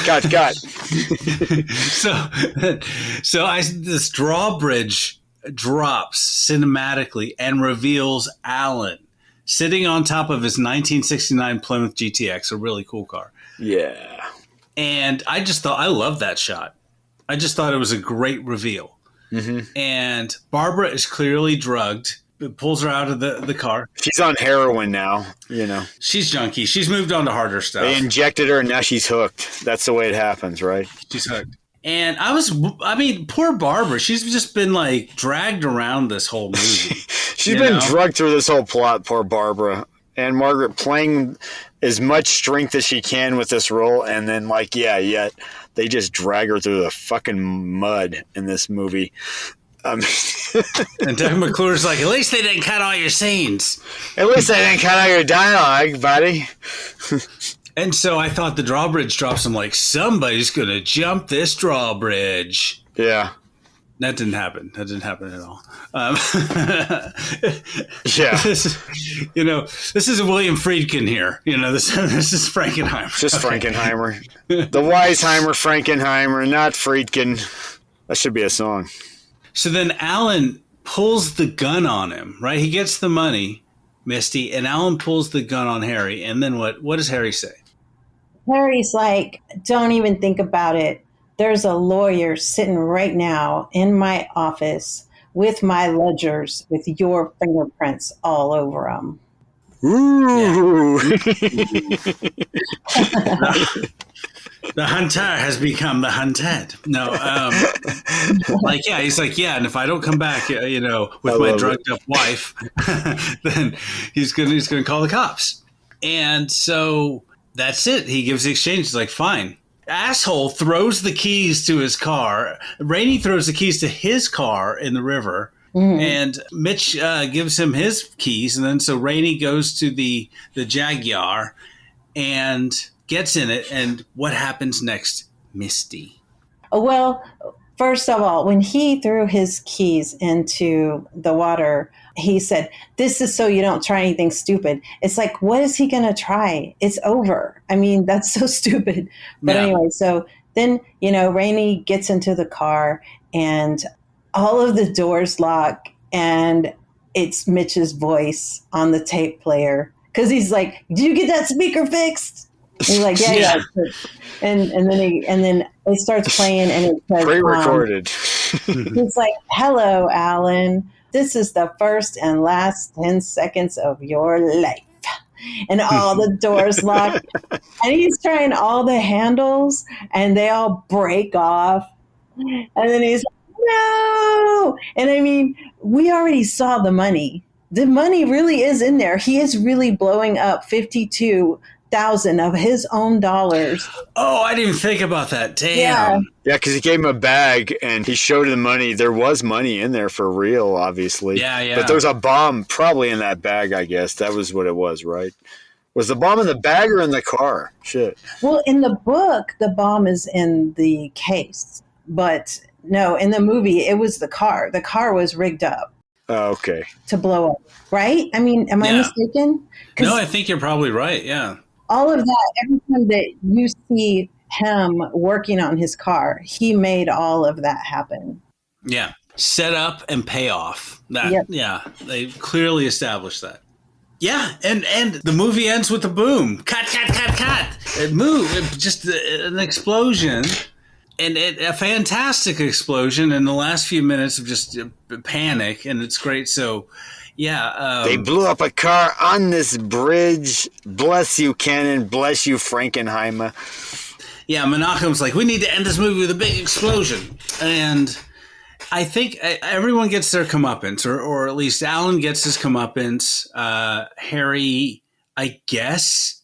This drawbridge drops cinematically and reveals Alan sitting on top of his 1969 Plymouth GTX, a really cool car. Yeah, and I love that shot. I just thought it was a great reveal. Mm-hmm. And Barbara is clearly drugged. It pulls her out of the car. She's on heroin now, She's junkie. She's moved on to harder stuff. They injected her and now she's hooked. That's the way it happens, right? She's hooked. And poor Barbara. She's just been dragged around this whole movie. She's been drugged through this whole plot, poor Barbara. And Margaret playing as much strength as she can with this role. And then yet they just drag her through the fucking mud in this movie. And Doug McClure's like, at least they didn't cut all your scenes. At least they didn't cut all your dialogue, buddy. And so I thought the drawbridge drops. I'm like, somebody's going to jump this drawbridge. Yeah. That didn't happen. That didn't happen at all. Yeah. This is a William Friedkin here. This is Frankenheimer. Just Frankenheimer. The Weisheimer Frankenheimer, not Friedkin. That should be a song. So then Alan pulls the gun on him, right? He gets the money, Misty, and Alan pulls the gun on Harry. And then what? What does Harry say? Harry's like, don't even think about it. There's a lawyer sitting right now in my office with my ledgers with your fingerprints all over them. Ooh. Yeah. The hunter has become the hunted. No, he's like, yeah, and if I don't come back, with my drugged up wife, then he's gonna call the cops. And so that's it. He gives the exchange. He's like, fine. Asshole throws the keys to his car. Rainey throws the keys to his car in the river. Mm-hmm. And Mitch gives him his keys. And then so Rainey goes to the Jaguar and gets in it. And what happens next, Misty? Well, first of all, when he threw his keys into the water, he said, this is so you don't try anything stupid. It's like, what is he going to try? It's over. I mean, that's so stupid. But anyway, so then, Rainey gets into the car and all of the doors lock and it's Mitch's voice on the tape player. Cause he's like, did you get that speaker fixed? And he's like, yeah. And then it starts playing and it says, pre-recorded. He's like, hello, Alan. This is the first and last 10 seconds of your life. And all the doors lock. And he's trying all the handles and they all break off. And then he's like, no. And I mean, we already saw the money. The money really is in there. He is really blowing up 52,000 of his own dollars. Oh, I didn't even think about that. Damn. Yeah, because he gave him a bag and he showed the money. There was money in there for real, obviously. Yeah. But there was a bomb probably in that bag, I guess. That was what it was, right? Was the bomb in the bag or in the car? Shit. Well, in the book, the bomb is in the case. But no, in the movie, it was the car. The car was rigged up. Oh, okay. To blow up, right? I mean, am I mistaken? No, I think you're probably right, yeah. All of that, every time that you see him working on his car, he made all of that happen. Yeah. Set up and pay off. That, Yeah, they clearly established that. Yeah, and the movie ends with a boom. Cut. It moved. Just an explosion. And a fantastic explosion in the last few minutes of just panic, and it's great. So, yeah. They blew up a car on this bridge. Bless you, Cannon. Bless you, Frankenheimer. Yeah, Menachem's like, we need to end this movie with a big explosion. And I think everyone gets their comeuppance, or at least Alan gets his comeuppance. Harry, I guess,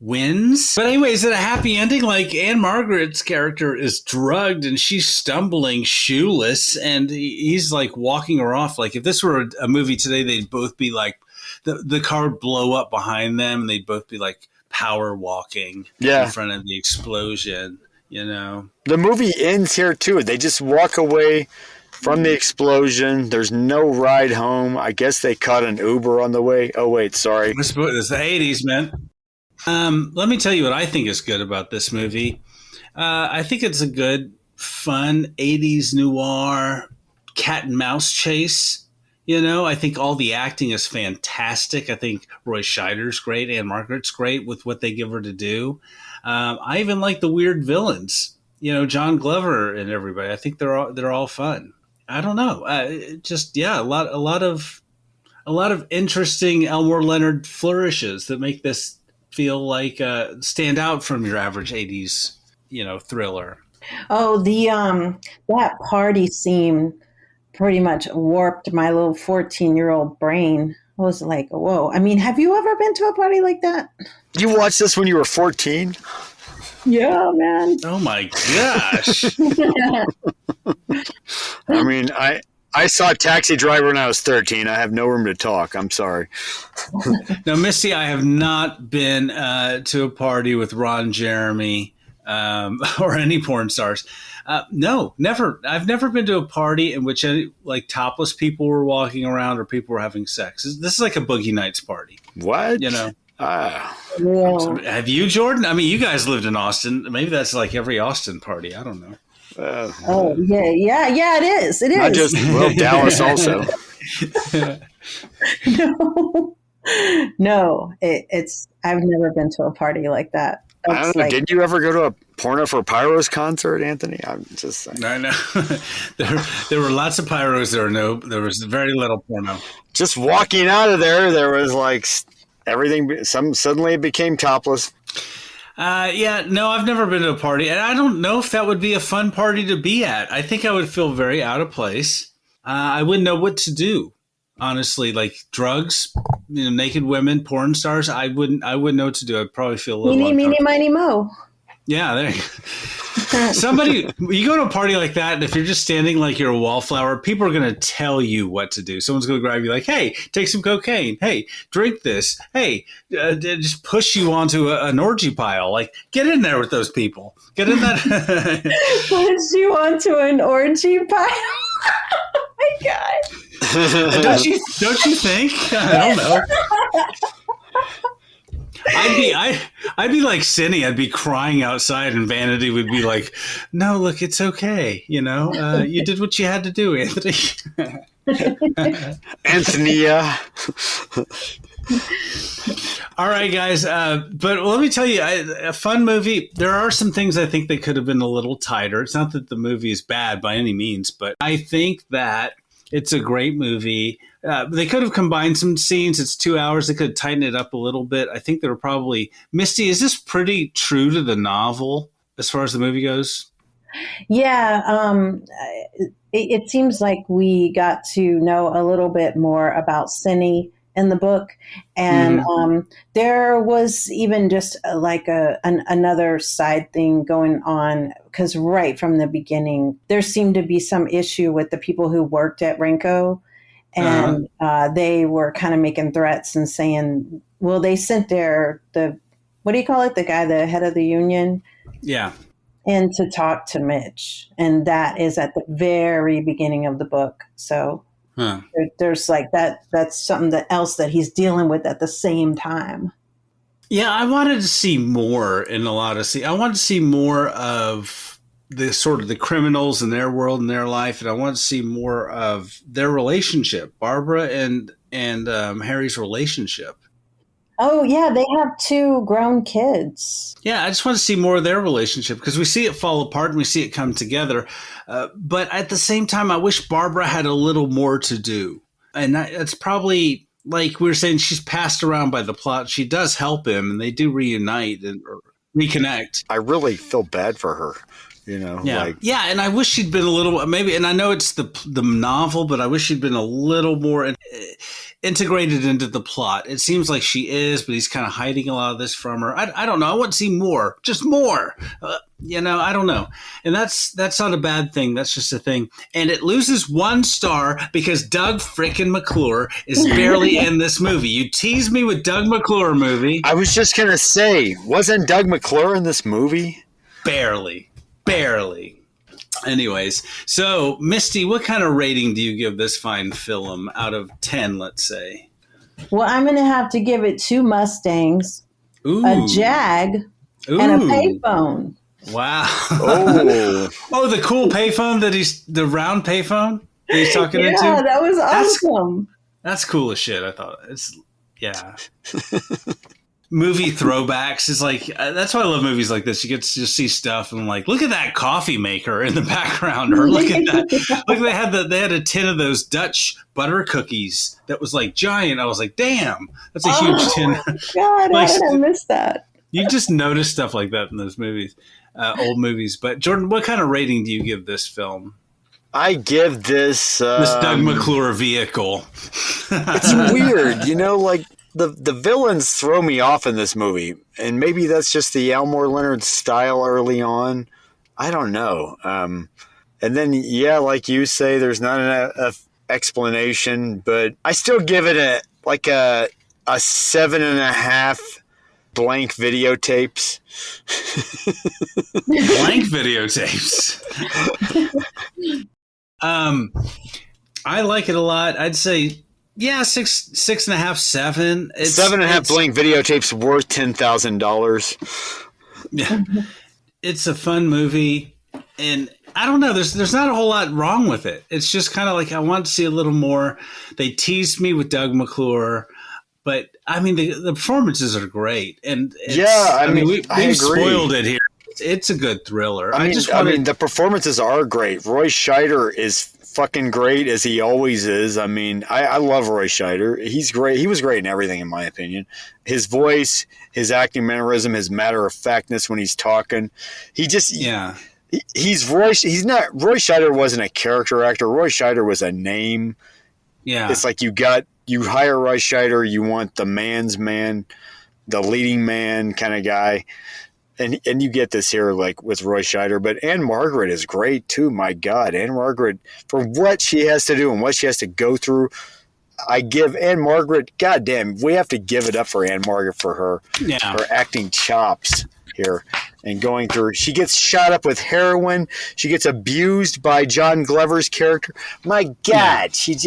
wins. But anyway, is it a happy ending? Like, Anne Margaret's character is drugged and she's stumbling shoeless and he's like walking her off. Like, if this were a movie today, they'd both be like, the car would blow up behind them and they'd both be like power walking in front of the explosion, you know? The movie ends here too. They just walk away from the explosion. There's no ride home. I guess they caught an Uber on the way. Oh, wait, sorry. It's the 80s, man. Let me tell you what I think is good about this movie. I think it's a good, fun 80s noir cat and mouse chase. You know, I think all the acting is fantastic. I think Roy Scheider's great. Anne Margaret's great with what they give her to do. I even like the weird villains. You know, John Glover and everybody. I think they're all fun. I don't know. A lot of interesting Elmore Leonard flourishes that make this feel like stand out from your average 80s, you know, thriller. Oh, the that party scene pretty much warped my little 14-year-old brain. I was like, whoa. I mean, have you ever been to a party like that? You watched this when you were 14? Yeah, man. Oh my gosh. I mean, I saw Taxi Driver when I was 13. I have no room to talk. I'm sorry. Now, Misty, I have not been to a party with Ron Jeremy or any porn stars. No, never. I've never been to a party in which any, like, topless people were walking around or people were having sex. This is like a Boogie Nights party. What? You know? Yeah. Have you, Jordan? I mean, you guys lived in Austin. Maybe that's like every Austin party. I don't know. Oh, yeah, it is. It is. Not just, Dallas also. No, it's. I've never been to a party like that. I don't know. Did you ever go to a Porno for Pyros concert, Anthony? I'm just saying. I know. there were lots of pyros. There was very little porno. Just walking out of there was like everything. Suddenly it became topless. No, I've never been to a party, and I don't know if that would be a fun party to be at. I think I would feel very out of place. I wouldn't know what to do, honestly. Like drugs, you know, naked women, porn stars. I wouldn't know what to do. I'd probably feel a little uncomfortable. Meeny, miny, mo. Yeah, there you go. You go to a party like that, and if you're just standing like you're a wallflower, people are going to tell you what to do. Someone's going to grab you like, hey, take some cocaine. Hey, drink this. Hey, just push you onto an orgy pile. Like, get in there with those people. Get in that. Push you onto an orgy pile? Oh, my God. Don't you think? I don't know. I'd be like Cindy. I'd be crying outside, and Vanity would be like, "No, look, it's okay. You know, you did what you had to do, Anthony." Antonia. All right, guys. But let me tell you, a fun movie. There are some things I think they could have been a little tighter. It's not that the movie is bad by any means, but I think that It's a great movie. They could have combined some scenes. It's 2 hours. They could tighten it up a little bit. I think they were probably Misty. Is this pretty true to the novel as far as the movie goes? Yeah, it seems like we got to know a little bit more about Cindy in the book, and there was even just like another side thing going on, because right from the beginning there seemed to be some issue with the people who worked at Renko, and they were kind of making threats and saying, well, they sent the what do you call it, the guy, the head of the union, and to talk to Mitch, and that is at the very beginning of the book. So there's like that's something else that he's dealing with at the same time. Yeah, I wanted to see more in a lot of I wanted to see more of the sort of the criminals in their world and their life, and I wanted to see more of their relationship, Barbara and Harry's relationship. Oh, yeah, they have 2 grown kids. Yeah, I just want to see more of their relationship, because we see it fall apart and we see it come together. But at the same time, I wish Barbara had a little more to do. And that's probably, like we were saying, she's passed around by the plot. She does help him, and they do reunite or reconnect. I really feel bad for her. Yeah, and I wish she'd been a little, maybe, and I know it's the novel, but I wish she'd been a little more integrated into the plot. It seems like she is, but he's kind of hiding a lot of this from her. I don't know. I want to see more, just more. I don't know. And that's not a bad thing. That's just a thing. And it loses 1 star because Doug frickin' McClure is barely in this movie. You tease me with Doug McClure movie. I was just going to say, wasn't Doug McClure in this movie? Barely. Anyways, so Misty, what kind of rating do you give this fine film out of 10, let's say? Well, I'm going to have to give it 2 Mustangs, Ooh. a Jag, and a payphone. Wow. Oh, the cool payphone the round payphone that he's talking into? Yeah, that was awesome. That's cool as shit, I thought. Movie throwbacks is like, that's why I love movies like this. You get to just see stuff and like, look at that coffee maker in the background, or look at that. Look, they had a tin of those Dutch butter cookies that was like giant. I was like, damn, that's a huge tin. God, Like, how did I miss that? You just notice stuff like that in those movies, old movies. But Jordan, what kind of rating do you give this film? I give this Doug McClure vehicle. It's weird, like. The villains throw me off in this movie, and maybe that's just the Elmore Leonard style early on. I don't know. And then, like you say, there's not enough explanation, but I still give it a 7.5 blank videotapes. Blank videotapes. I like it a lot. I'd say, 6.5, 7. 7.5 blank videotapes worth $10,000. Yeah, it's a fun movie, and I don't know. There's not a whole lot wrong with it. It's just kind of like I want to see a little more. They teased me with Doug McClure, but I mean the performances are great, and we've spoiled it here. It's a good thriller. The performances are great. Roy Scheider is fucking great, as he always is. I mean, I love Roy Scheider. He's great. He was great in everything, in my opinion. His voice, his acting mannerism, his matter-of-factness when he's talking. He just... Yeah. He's Roy Scheider wasn't a character actor. Roy Scheider was a name. Yeah. It's like you hire Roy Scheider, you want the man's man, the leading man kind of guy. And you get this here, like with Roy Scheider, but Anne Margaret is great too. My God, Anne Margaret, for what she has to do and what she has to go through, I give Anne Margaret. Goddamn, we have to give it up for Anne Margaret for her acting chops here and going through. She gets shot up with heroin. She gets abused by John Glover's character. My God, she's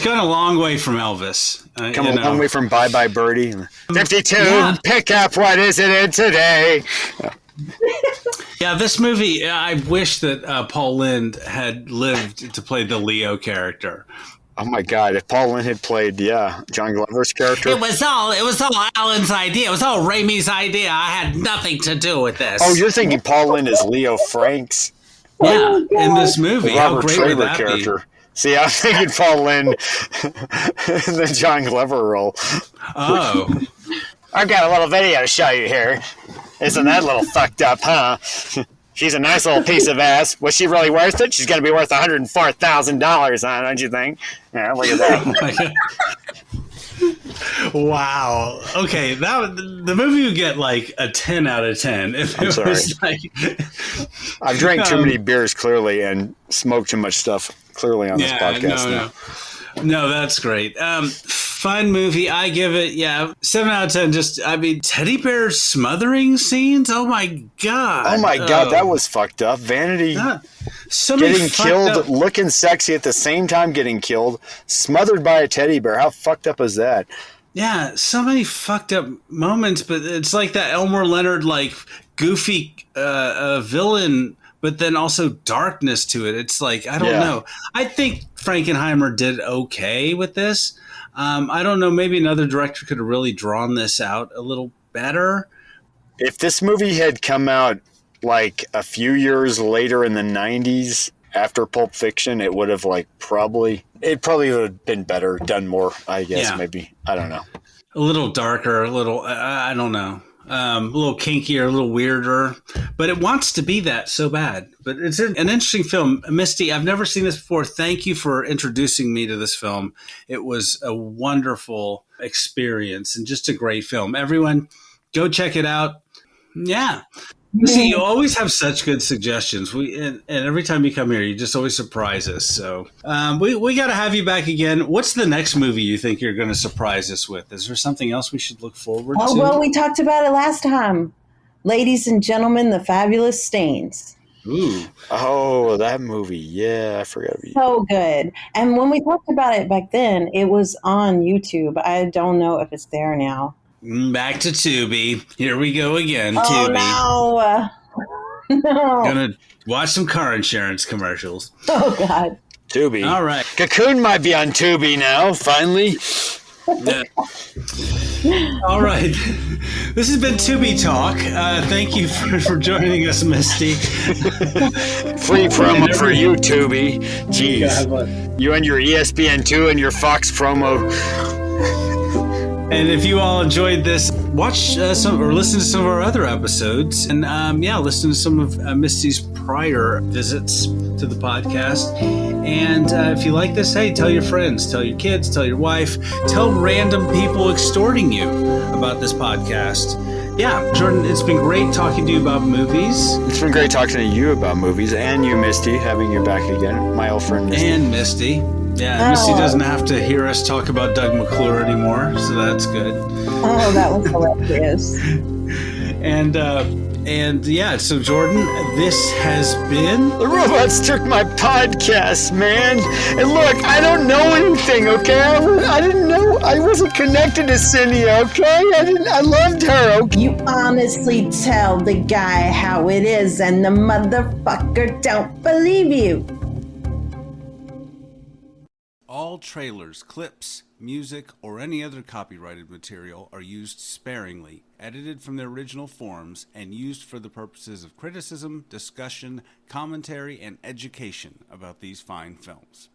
gone a long way from Elvis. Come a long way from Bye Bye Birdie. 52, pick up what is it in today? Yeah, this movie, I wish that Paul Lynde had lived to play the Leo character. Oh my God! If Paul Lynde had played, John Glover's character, it was all Alan's idea. It was all Raimi's idea. I had nothing to do with this. Oh, you're thinking Paul Lynde is Leo Franks? In this movie, Robert Traber character. See, I was thinking Paul Lynn in the John Glover role. Oh. I've got a little video to show you here. Isn't that a little fucked up, huh? She's a nice little piece of ass. Was she really worth it? She's going to be worth $104,000, huh, don't you think? Yeah, look at that. Wow. Okay, the movie would get like a 10 out of 10 if I'm it sorry. was like... I've drank too many beers, clearly, and smoked too much stuff, clearly, on this podcast. No, that's great. Fun movie. I give it, 7 out of 10. Just, I mean, teddy bear smothering scenes? Oh, my God. Oh, my God, that was fucked up. Vanity getting killed, looking sexy at the same time getting killed, smothered by a teddy bear. How fucked up is that? Yeah, so many fucked up moments, but it's like that Elmore Leonard, like, goofy villain, but then also darkness to it. It's like, I don't know. I think Frankenheimer did okay with this. I don't know, maybe another director could have really drawn this out a little better. If this movie had come out like a few years later in the 90s after Pulp Fiction, it would have probably would have been better, done more, I guess, maybe. I don't know. A little darker, a little, I don't know. A little kinkier, a little weirder, but it wants to be that so bad. But it's an interesting film. Misty, I've never seen this before. Thank you for introducing me to this film. It was a wonderful experience and just a great film. Everyone, go check it out. Yeah. See, you always have such good suggestions. And every time you come here, you just always surprise us. So we got to have you back again. What's the next movie you think you're going to surprise us with? Is there something else we should look forward to? Oh, well, we talked about it last time. Ladies and gentlemen, The Fabulous Stains. Ooh. Oh, that movie. Yeah, I forgot. So good. And when we talked about it back then, it was on YouTube. I don't know if it's there now. Back to Tubi. Here we go again. Oh, Tubi. No. Gonna watch some car insurance commercials. Oh, God. Tubi. All right. Cocoon might be on Tubi now, finally. Yeah. All right. This has been Tubi Talk. Thank you for joining us, Misty. Free promo for you, Tubi. Jeez. You and your ESPN2 and your Fox promo. And if you all enjoyed this, watch some or listen to some of our other episodes. And listen to some of Misty's prior visits to the podcast. And if you like this, hey, tell your friends, tell your kids, tell your wife, tell random people extorting you about this podcast. Yeah, Jordan, it's been great talking to you about movies. It's been great talking to you about movies, and you, Misty, having you back again, my old friend Misty. And Misty. Yeah, Misty doesn't have to hear us talk about Doug McClure anymore, so that's good. Oh, that was hilarious. So Jordan, this has been... The robots took my podcast, man. And look, I don't know anything, okay? I didn't know. I wasn't connected to Cindy, okay? I loved her, okay? You honestly tell the guy how it is, and the motherfucker don't believe you. All trailers, clips, music, or any other copyrighted material are used sparingly, edited from their original forms, and used for the purposes of criticism, discussion, commentary, and education about these fine films.